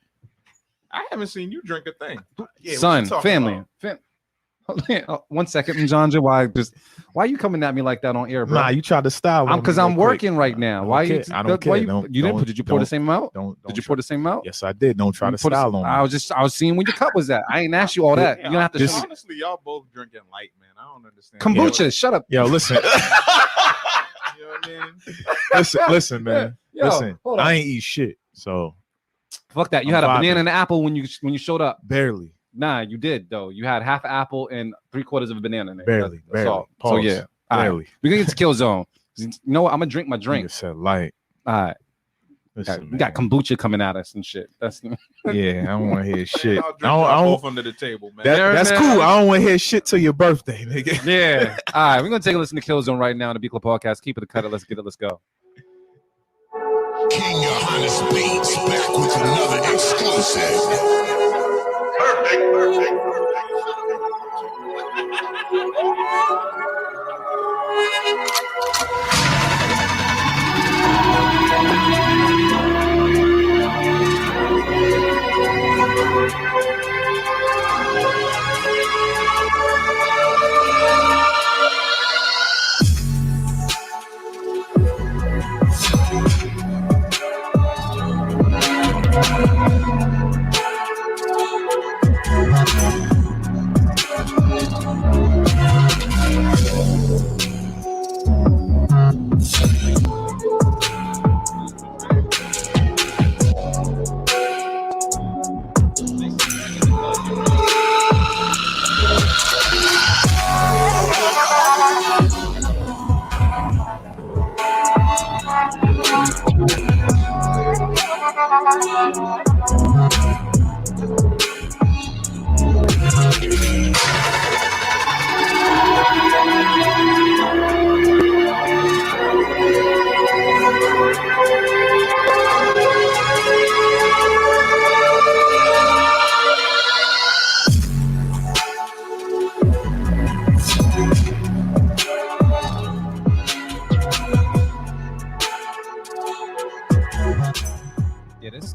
I haven't seen you drink a thing. Son, family. 1 second, Mjanja. Why are you coming at me like that on air, bro? Nah, you tried to style. Because I'm working right now. Why you? I don't care. Did you pour the same amount? Did you pour the same amount? Yes, I did. Don't try to style on me. I was seeing where your cup was at. I ain't asked you all that. You don't have to. Honestly, y'all both drinking light, man. I don't understand. Kombucha. Shut up. Yo, listen. You know what I mean? Listen, man. Yo, listen, I ain't eat shit. So fuck that. You had a banana and an apple when you showed up. Barely. Nah, you did though. You had half an apple and 3/4 of a banana in there. Barely. So yeah. Barely. Right. We're gonna get to Kill Zone. You know what? I'm gonna drink my drink. You said light. All right. Listen, we got kombucha coming at us and shit. That's yeah. I don't want to hear shit. I don't both under the table, man. That's cool. I don't want to hear shit till your birthday, nigga. Yeah. All right. We're gonna take a listen to Kill Zone right now on the B Club Podcast. Keep it a cut it. Let's get it. Let's go. King Johannes Beats back with another exclusive. Perfect.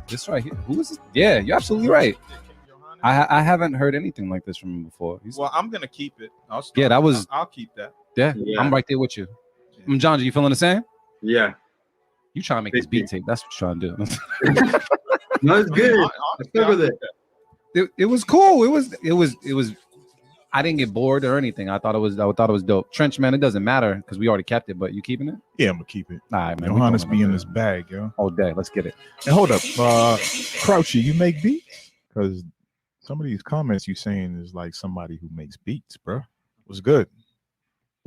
This right here. Who is this? Yeah, you're absolutely right. I haven't heard anything like this from him before. Well, I'm gonna keep it. I'll keep that. Yeah, I'm right there with you. Mjanja, you feeling the same? Yeah. You trying to make this beat tape? That's what you're trying to do. No, it's good. I stuck with it. It was cool. It was. I didn't get bored or anything. I thought it was dope. Trench, man, it doesn't matter because we already kept it. But you keeping it? Yeah, I'm gonna keep it. All right, man. Johannes be in this bag, yo. All day. Let's get it. And hold up, Crouchy, you make beats? Because some of these comments you saying is like somebody who makes beats, bro. What's good?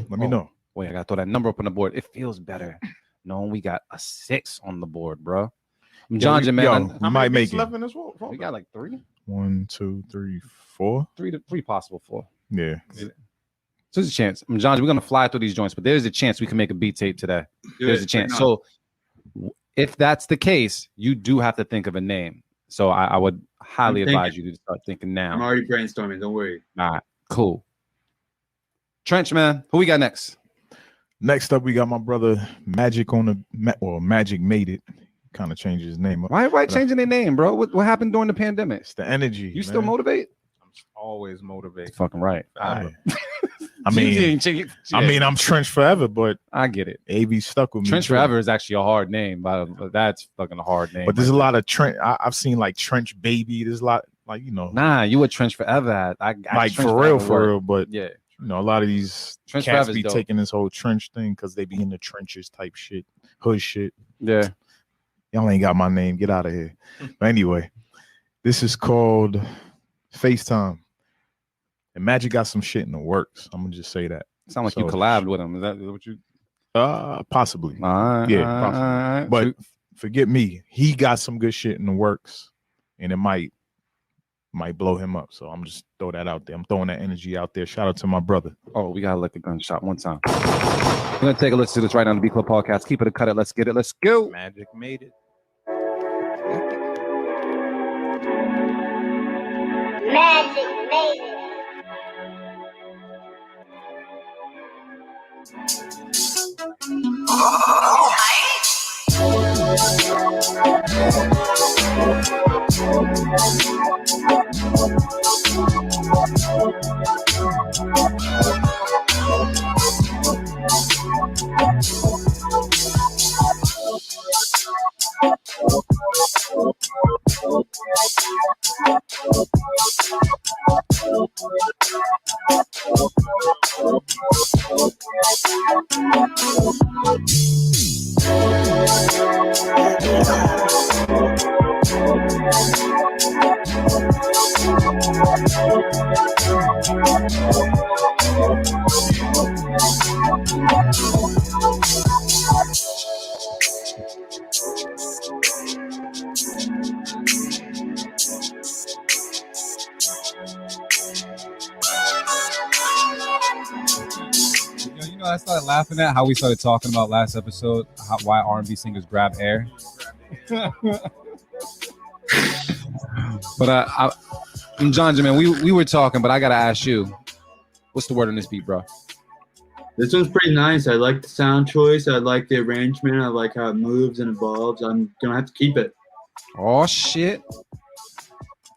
Let me know. Wait, I gotta throw that number up on the board. It feels better knowing we got a 6 on the board, bro. Mjanja, man, we might make it. Left in this world? We got like 3. 1, 2, 3, 4. 3 possible 4. Yeah. So there's a chance. Mjanja, we're gonna fly through these joints, but there's a chance we can make a beat tape today. There's a chance. So if that's the case, you do have to think of a name. So I would highly advise you to start thinking now. I'm already brainstorming. Don't worry. All right, cool. Trench, man, who we got next? Next up, we got my brother Magic Magic made it. Kind of changed his name. Why changing their name, bro? What happened during the pandemic? It's the energy. You still motivate? I'm always motivated. Fucking right. I mean, I'm Trench forever, but I get it. AB stuck with me. Trench forever is actually a hard name, but that's fucking a hard name. But there's a lot of Trench. I've seen like Trench Baby. There's a lot, like, you know. Nah, you a Trench forever. I like for real. But yeah, you know, a lot of these Trench cats be taking this whole trench thing because they be in the trenches type shit, hood shit. Yeah. Y'all ain't got my name. Get out of here. But anyway, this is called FaceTime. And Magic got some shit in the works. I'm gonna just say that. Sound like you collabed with him. Is that what you? Possibly. Possibly. But forget me. He got some good shit in the works, and it might blow him up. So I'm just throw that out there. I'm throwing that energy out there. Shout out to my brother. Oh, we gotta let the gunshot one time. We're gonna take a listen to this right now on the B Club Podcast. Keep it a cut it. Let's get it. Let's go. Magic made it. Magic made it. You know, I started laughing at how we started talking about last episode, why R&B singers grab air. But Mjanja, man, we were talking, but I gotta ask you, what's the word on this beat, bro? This one's pretty nice. I like the sound choice. I like the arrangement. I like how it moves and evolves. I'm gonna have to keep it. Oh shit,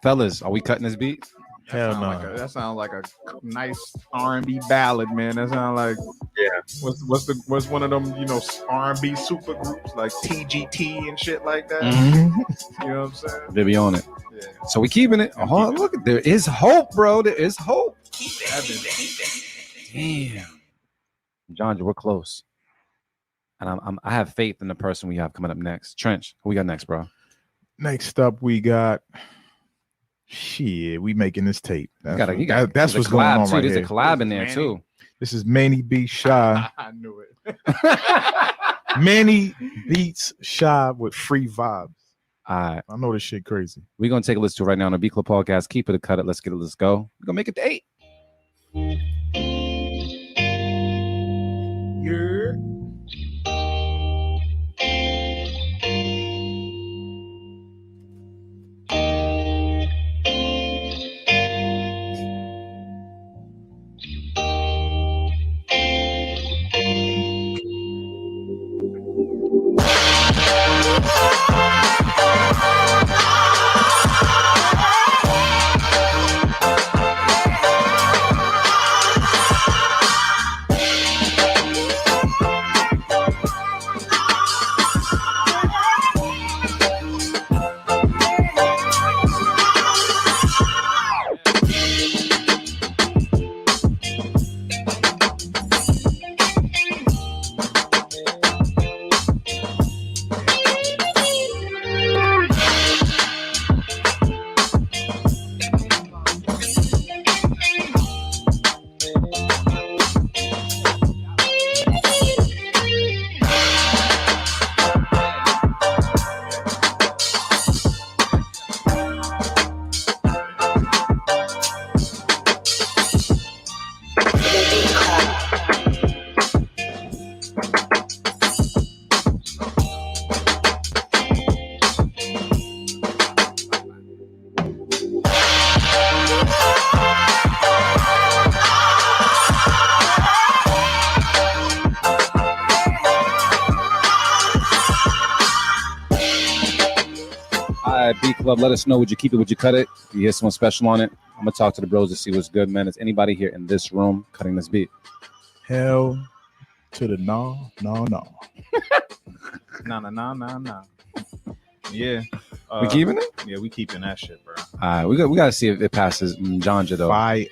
fellas, are we cutting this beat? Hell no. That sounds like a nice R&B ballad, man. That sounds like what's one of them, you know, R&B super groups like TGT and shit like that. Mm-hmm. You know what I'm saying? They be on it. Yeah. So we keeping it. Oh, look, there is hope, bro. There is hope. Damn, Mjanja, we're close, and I have faith in the person we have coming up next. Trench, who we got next, bro? Next up, we got shit. We making this tape. That's That's what's going on too. right There's here. a collab in there too. This is Manny B. Shy. I knew it. Manny beats Shy with free vibes. All right, I know this shit crazy. we're gonna take a listen to it right now on the B Club podcast. Keep it or cut it. Let's get it. Let's go. We're gonna make it to 8. B Club, let us know. Would you keep it? Would you cut it? Do you hear someone special on it? I'm gonna talk to the bros to see what's good, man. Is anybody here in this room cutting this beat? Hell to the no. No. Yeah. We keeping it? Yeah, we keeping that shit, bro. All right, we got to see if it passes Mjanja though. Fire.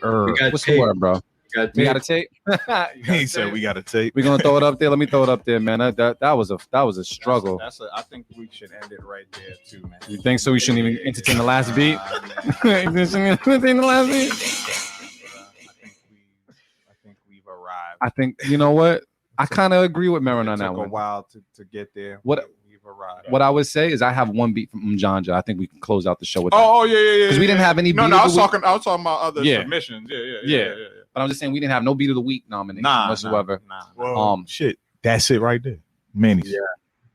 What's the word, bro? We got a tape. He said we got a tape. We're gonna throw it up there. Let me throw it up there, man. That was a struggle. I think we should end it right there too, man. You think so? We shouldn't even entertain the last beat. Entertain the last beat. I think we've arrived. I think you know what? I kind of agree with Marin on that one. Took a while to get there. What we've arrived. What I would say is I have one beat from Mjanja. I think we can close out the show with that. Oh yeah. Because we didn't have any. No, beat I of was the week. talking about other submissions. Yeah. But I'm just saying we didn't have no beat of the week nomination whatsoever. Well, shit, that's it right there. Manny. Yeah.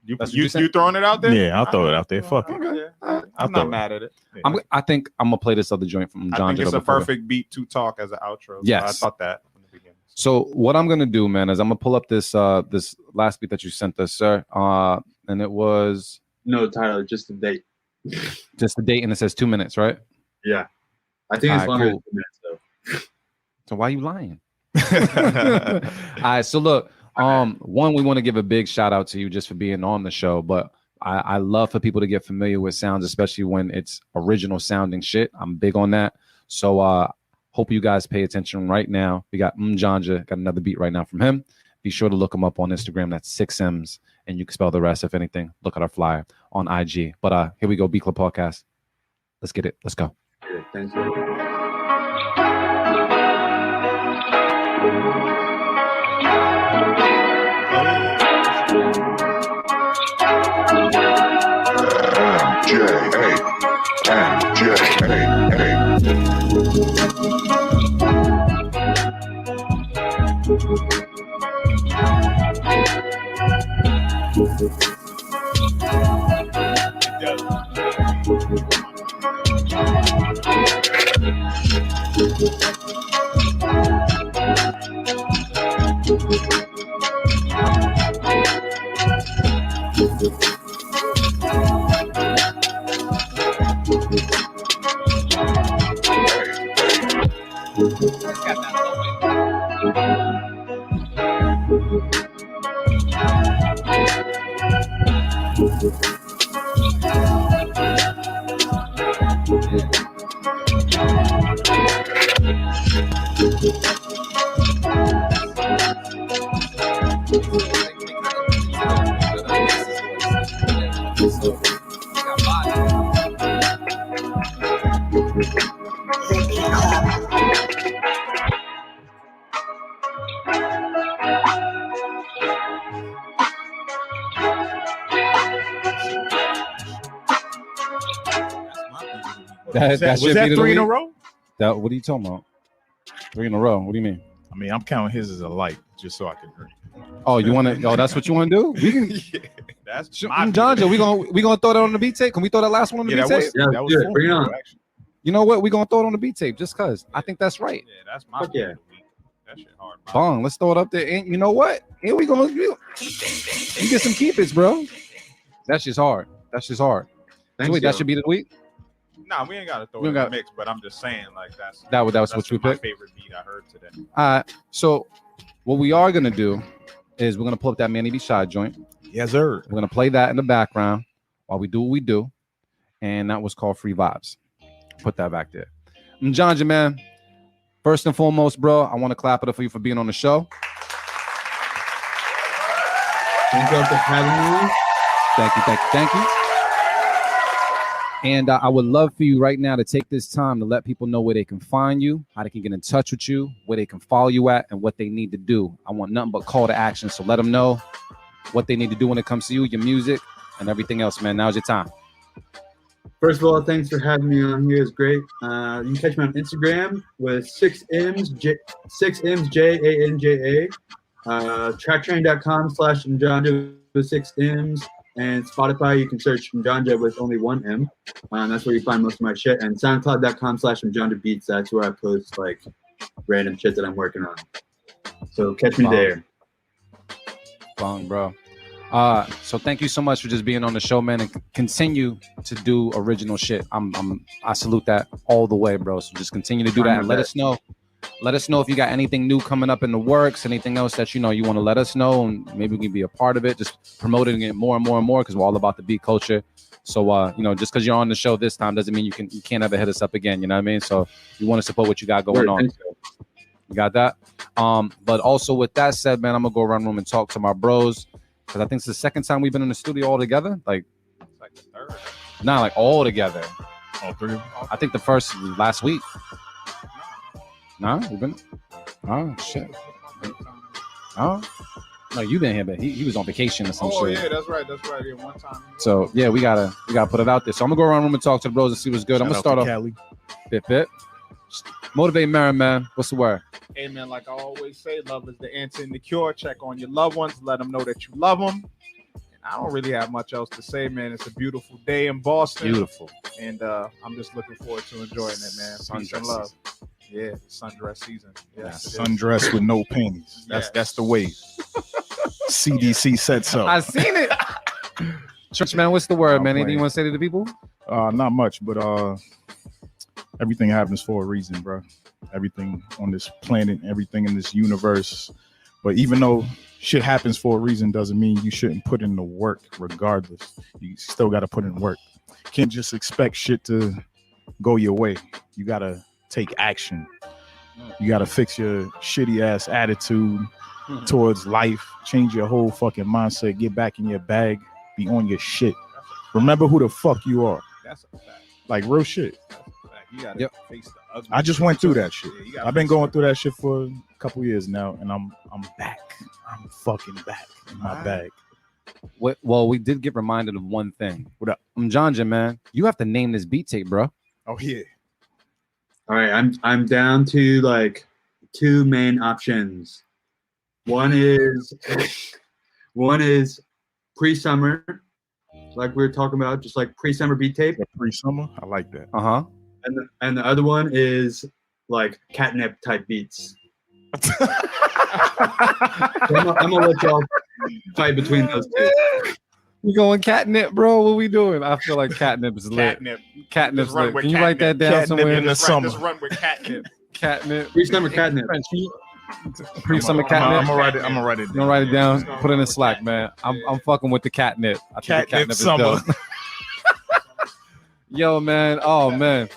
You throwing it out there? Yeah, I'll throw it out there. Fuck it. Okay. I'm not mad at it. I think I'm gonna play this other joint from Mjanja. I think it's a perfect beat to talk as an outro. Yes. I thought that from the beginning. So what I'm gonna do, man, is I'm gonna pull up this this last beat that you sent us, sir. And it was no title, just the date. Just the date, and it says 2 minutes, right? Yeah. I think it's longer than 2 minutes though. So why are you lying? All right, so look, one, we want to give a big shout out to you just for being on the show, but I love for people to get familiar with sounds, especially when it's original sounding shit. I'm big on that. So hope you guys pay attention right now. We got Mjanja, got another beat right now from him. Be sure to look him up on Instagram. That's 6M's, and you can spell the rest. If anything, look at our flyer on IG. But here we go, B Club Podcast. Let's get it. Let's go. Thanks. Jay, Was that 3 in a row? What are you talking about? 3 in a row. What do you mean? I mean, I'm counting his as a light just so I can drink. Oh, you want to? Oh, that's what you want to do? We can. That's Mjanja, we gonna throw that on the beat tape. Can we throw that last one on the beat tape? That was good. Bring it on. You know what? We gonna throw it on the beat tape just cause I think that's right. Yeah, that's my beat of the week. That shit hard. Bong, let's throw it up there. And you know what? Here we go. You get some keepers, bro. That's just hard. That's just hard. Thanks, so wait, yo. that should be the week. Nah, we ain't gotta throw it in the mix, but I'm just saying, like that's what you my picked. favorite beat I heard today. So what we are gonna do is we're gonna pull up that Manny B. Shy joint. Yes, sir. We're gonna play that in the background while we do what we do, and that was called Free Vibes. Put that back there. Mjanja, man. First and foremost, bro, I want to clap it up for you for being on the show. Thank you for having me. Thank you. And I would love for you right now to take this time to let people know where they can find you, how they can get in touch with you, where they can follow you at, and what they need to do. I want nothing but call to action. So let them know what they need to do when it comes to you, your music, and everything else, man. Now's your time. First of all, thanks for having me on here. It's great. You can catch me on Instagram with 6M's, 6M's, Janja. Tracktrain.com/Mjanja with 6M's. And Spotify, you can search Mjanja with only 1M. That's where you find most of my shit. And SoundCloud.com/Mjanja Beats. That's where I post like random shit that I'm working on. So catch me there. Bong, bro. So thank you so much for just being on the show, man, and continue to do original shit. I salute that all the way, bro. So just continue to do that and let us know. Let us know if you got anything new coming up in the works, anything else that you want to let us know, and maybe we can be a part of it. Just promoting it more and more and more because we're all about the beat culture. So just because you're on the show this time doesn't mean you can't ever hit us up again. You know what I mean? So you want to support what you got going on. You got that? But also with that said, man, I'm gonna go around the room and talk to my bros because I think it's the second time we've been in the studio all together. Like the third. Nah, like all together. All three. I think the first last week. Nah, we've been. Oh shit. Oh no, you been here, but he was on vacation or some shit. Oh yeah, that's right. Yeah, one time. So yeah, we gotta put it out there. So I'm gonna go around the room and talk to the bros and see what's good. I'm gonna start off. Cali. Bit. Motivate Marin, man. What's the word? Hey man, like I always say, love is the answer and the cure. Check on your loved ones, let them know that you love them. And I don't really have much else to say, man. It's a beautiful day in Boston. Beautiful. And I'm just looking forward to enjoying it, man. Peace and love. Yeah, sundress season. Yes, sundress with no panties. That's the way. CDC said so. I seen it. Church man, what's the word, man? Anything you want to say to the people? Not much, but everything happens for a reason, bro. Everything on this planet, everything in this universe But even though shit happens for a reason, doesn't mean you shouldn't put in the work regardless. You still got to put in work. Can't just expect shit to go your way. You got to take action. You got to fix your shitty ass attitude towards life. Change your whole fucking mindset. Get back in your bag. Be on your shit. Remember who the fuck you are. That's a fact. Like real shit. You gotta face the ugly. I just went through that shit. Yeah, I've been going through that shit for a couple years now, and I'm back. I'm fucking back in my bag. Well, we did get reminded of one thing. What up? Mjanja, man, you have to name this beat tape, bro. Oh yeah. All right, I'm down to like two main options. One is pre-summer, like we were talking about, just like pre-summer beat tape. Pre-summer, I like that. And the other one is like catnip type beats. I'm gonna let y'all fight between those two. We going catnip, bro? What we doing? I feel like catnip is lit. Catnip's lit. Can you write that down catnip somewhere? In the summer. Let's run with catnip. Catnip. Pre-summer catnip. Pre-summer catnip. I'm gonna write it. I'm gonna write it down. You gonna write it down? Put it in the Slack, man. I'm fucking with the catnip. I think Catnip the summer. is dope. Yo, man. Oh man.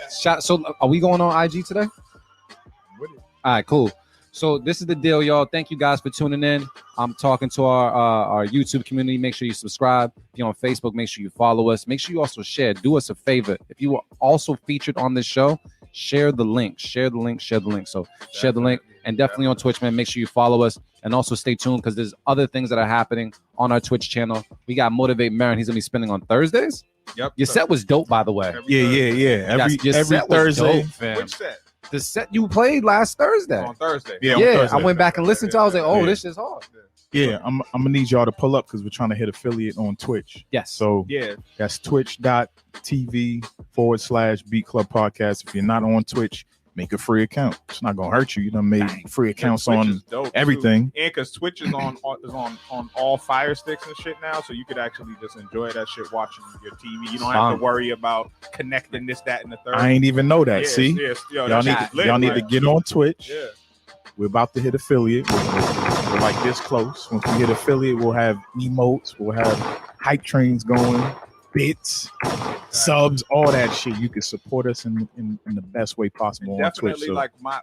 So are we going on IG today? All right, cool. So this is the deal, y'all. Thank you guys for tuning in. I'm talking to our YouTube community. Make sure you subscribe. If you're on Facebook, make sure you follow us. Make sure you also share. Do us a favor. If you were also featured on this show, share the link. Share the link. Share the link. So share the link. And definitely on Twitch, man. Make sure you follow us. And also stay tuned because there's other things that are happening on our Twitch channel. We got Motivate Marin. He's going to be spinning on Thursdays. Yep. Your set was dope, by the way. Yeah. Every set was Thursday. dope, fam. Which set? The set you played last Thursday. On Thursday. Yeah, Yeah, on Thursday. I went back and listened to it. I was like, oh, this is hard. Yeah, I'm gonna need y'all to pull up because we're trying to hit affiliate on Twitch. Yes. So Yeah. that's twitch.tv/Beat Club Podcast. If you're not on Twitch, make a free account. It's not gonna hurt you. You done made free accounts Twitch on is dope, everything. too. And because Twitch is on all Fire Sticks and shit now, so you could actually just enjoy that shit watching your TV. You don't have to worry about connecting this, that, and the third. I ain't even know that. Yeah, See, yo, y'all that need shit to get on Twitch. Yeah. We're about to hit affiliate. We're like this close. Once we hit affiliate, we'll have emotes. We'll have hype trains going, bits, subs, all that shit. You can support us in the best way possible on Twitch. Definitely, like my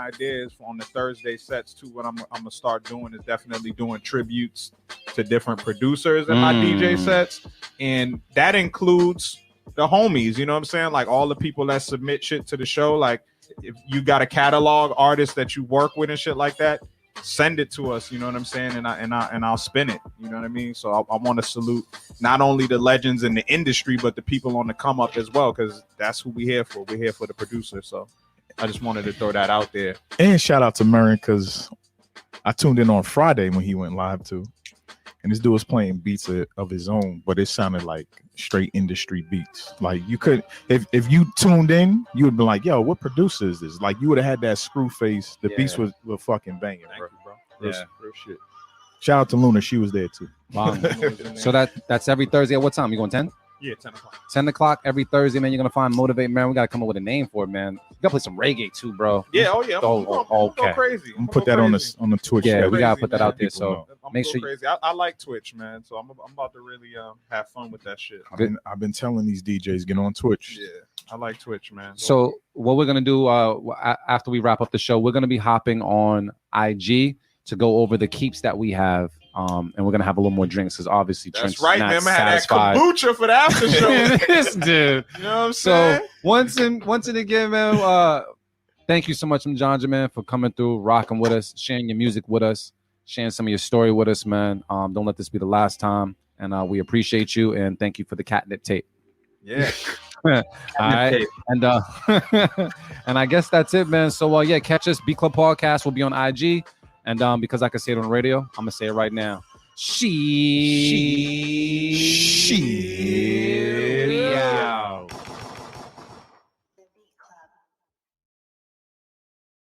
idea is on the Thursday sets too. What I'm gonna start doing is definitely doing tributes to different producers in my DJ sets, and that includes the homies. You know what I'm saying? Like all the people that submit shit to the show. Like if you got a catalog artist that you work with and shit like that, send it to us. You know what I'm saying? And I'll spin it. You know what I mean? So I want to salute not only the legends in the industry, but the people on the come up as well, because that's who we here for. We're here for the producer. So I just wanted to throw that out there. And shout out to Marin because I tuned in on Friday when he went live too. And this dude was playing beats of his own, but it sounded like straight industry beats. Like you could, if you tuned in, you would be like, "Yo, what producer is this?" Like you would have had that screw face. The beats were fucking banging, bro. Real shit. Shout out to Luna, she was there too. Wow. So that's every Thursday at what time? You going 10? Yeah, 10 o'clock. 10 o'clock every Thursday, man. You're gonna find Motivate, man. We gotta come up with a name for it, man. You gotta play some reggae too, bro. Yeah, oh yeah. I'm okay. go crazy. I'm gonna put that on the Twitch. Yeah, we crazy, gotta put that man. out there. So make sure. Crazy. I like Twitch, man. So I'm about to really have fun with that shit. I've been telling these DJs get on Twitch. Yeah, I like Twitch, man. So what we're gonna do after we wrap up the show, we're gonna be hopping on IG to go over the keeps that we have. And we're gonna have a little more drinks because obviously that's Trent's right, not man. I had that satisfied. kombucha for the after show. This dude. You know what I'm saying? So once and again, man, thank you so much, Mjanja, man, for coming through, rocking with us, sharing your music with us, sharing some of your story with us, man. Don't let this be the last time. And we appreciate you and thank you for the catnip tape. Yeah. All right. And and I guess that's it, man. So yeah, catch us. Beat Club Podcast will be on IG. And because I can say it on the radio, I'm gonna say it right now. We out.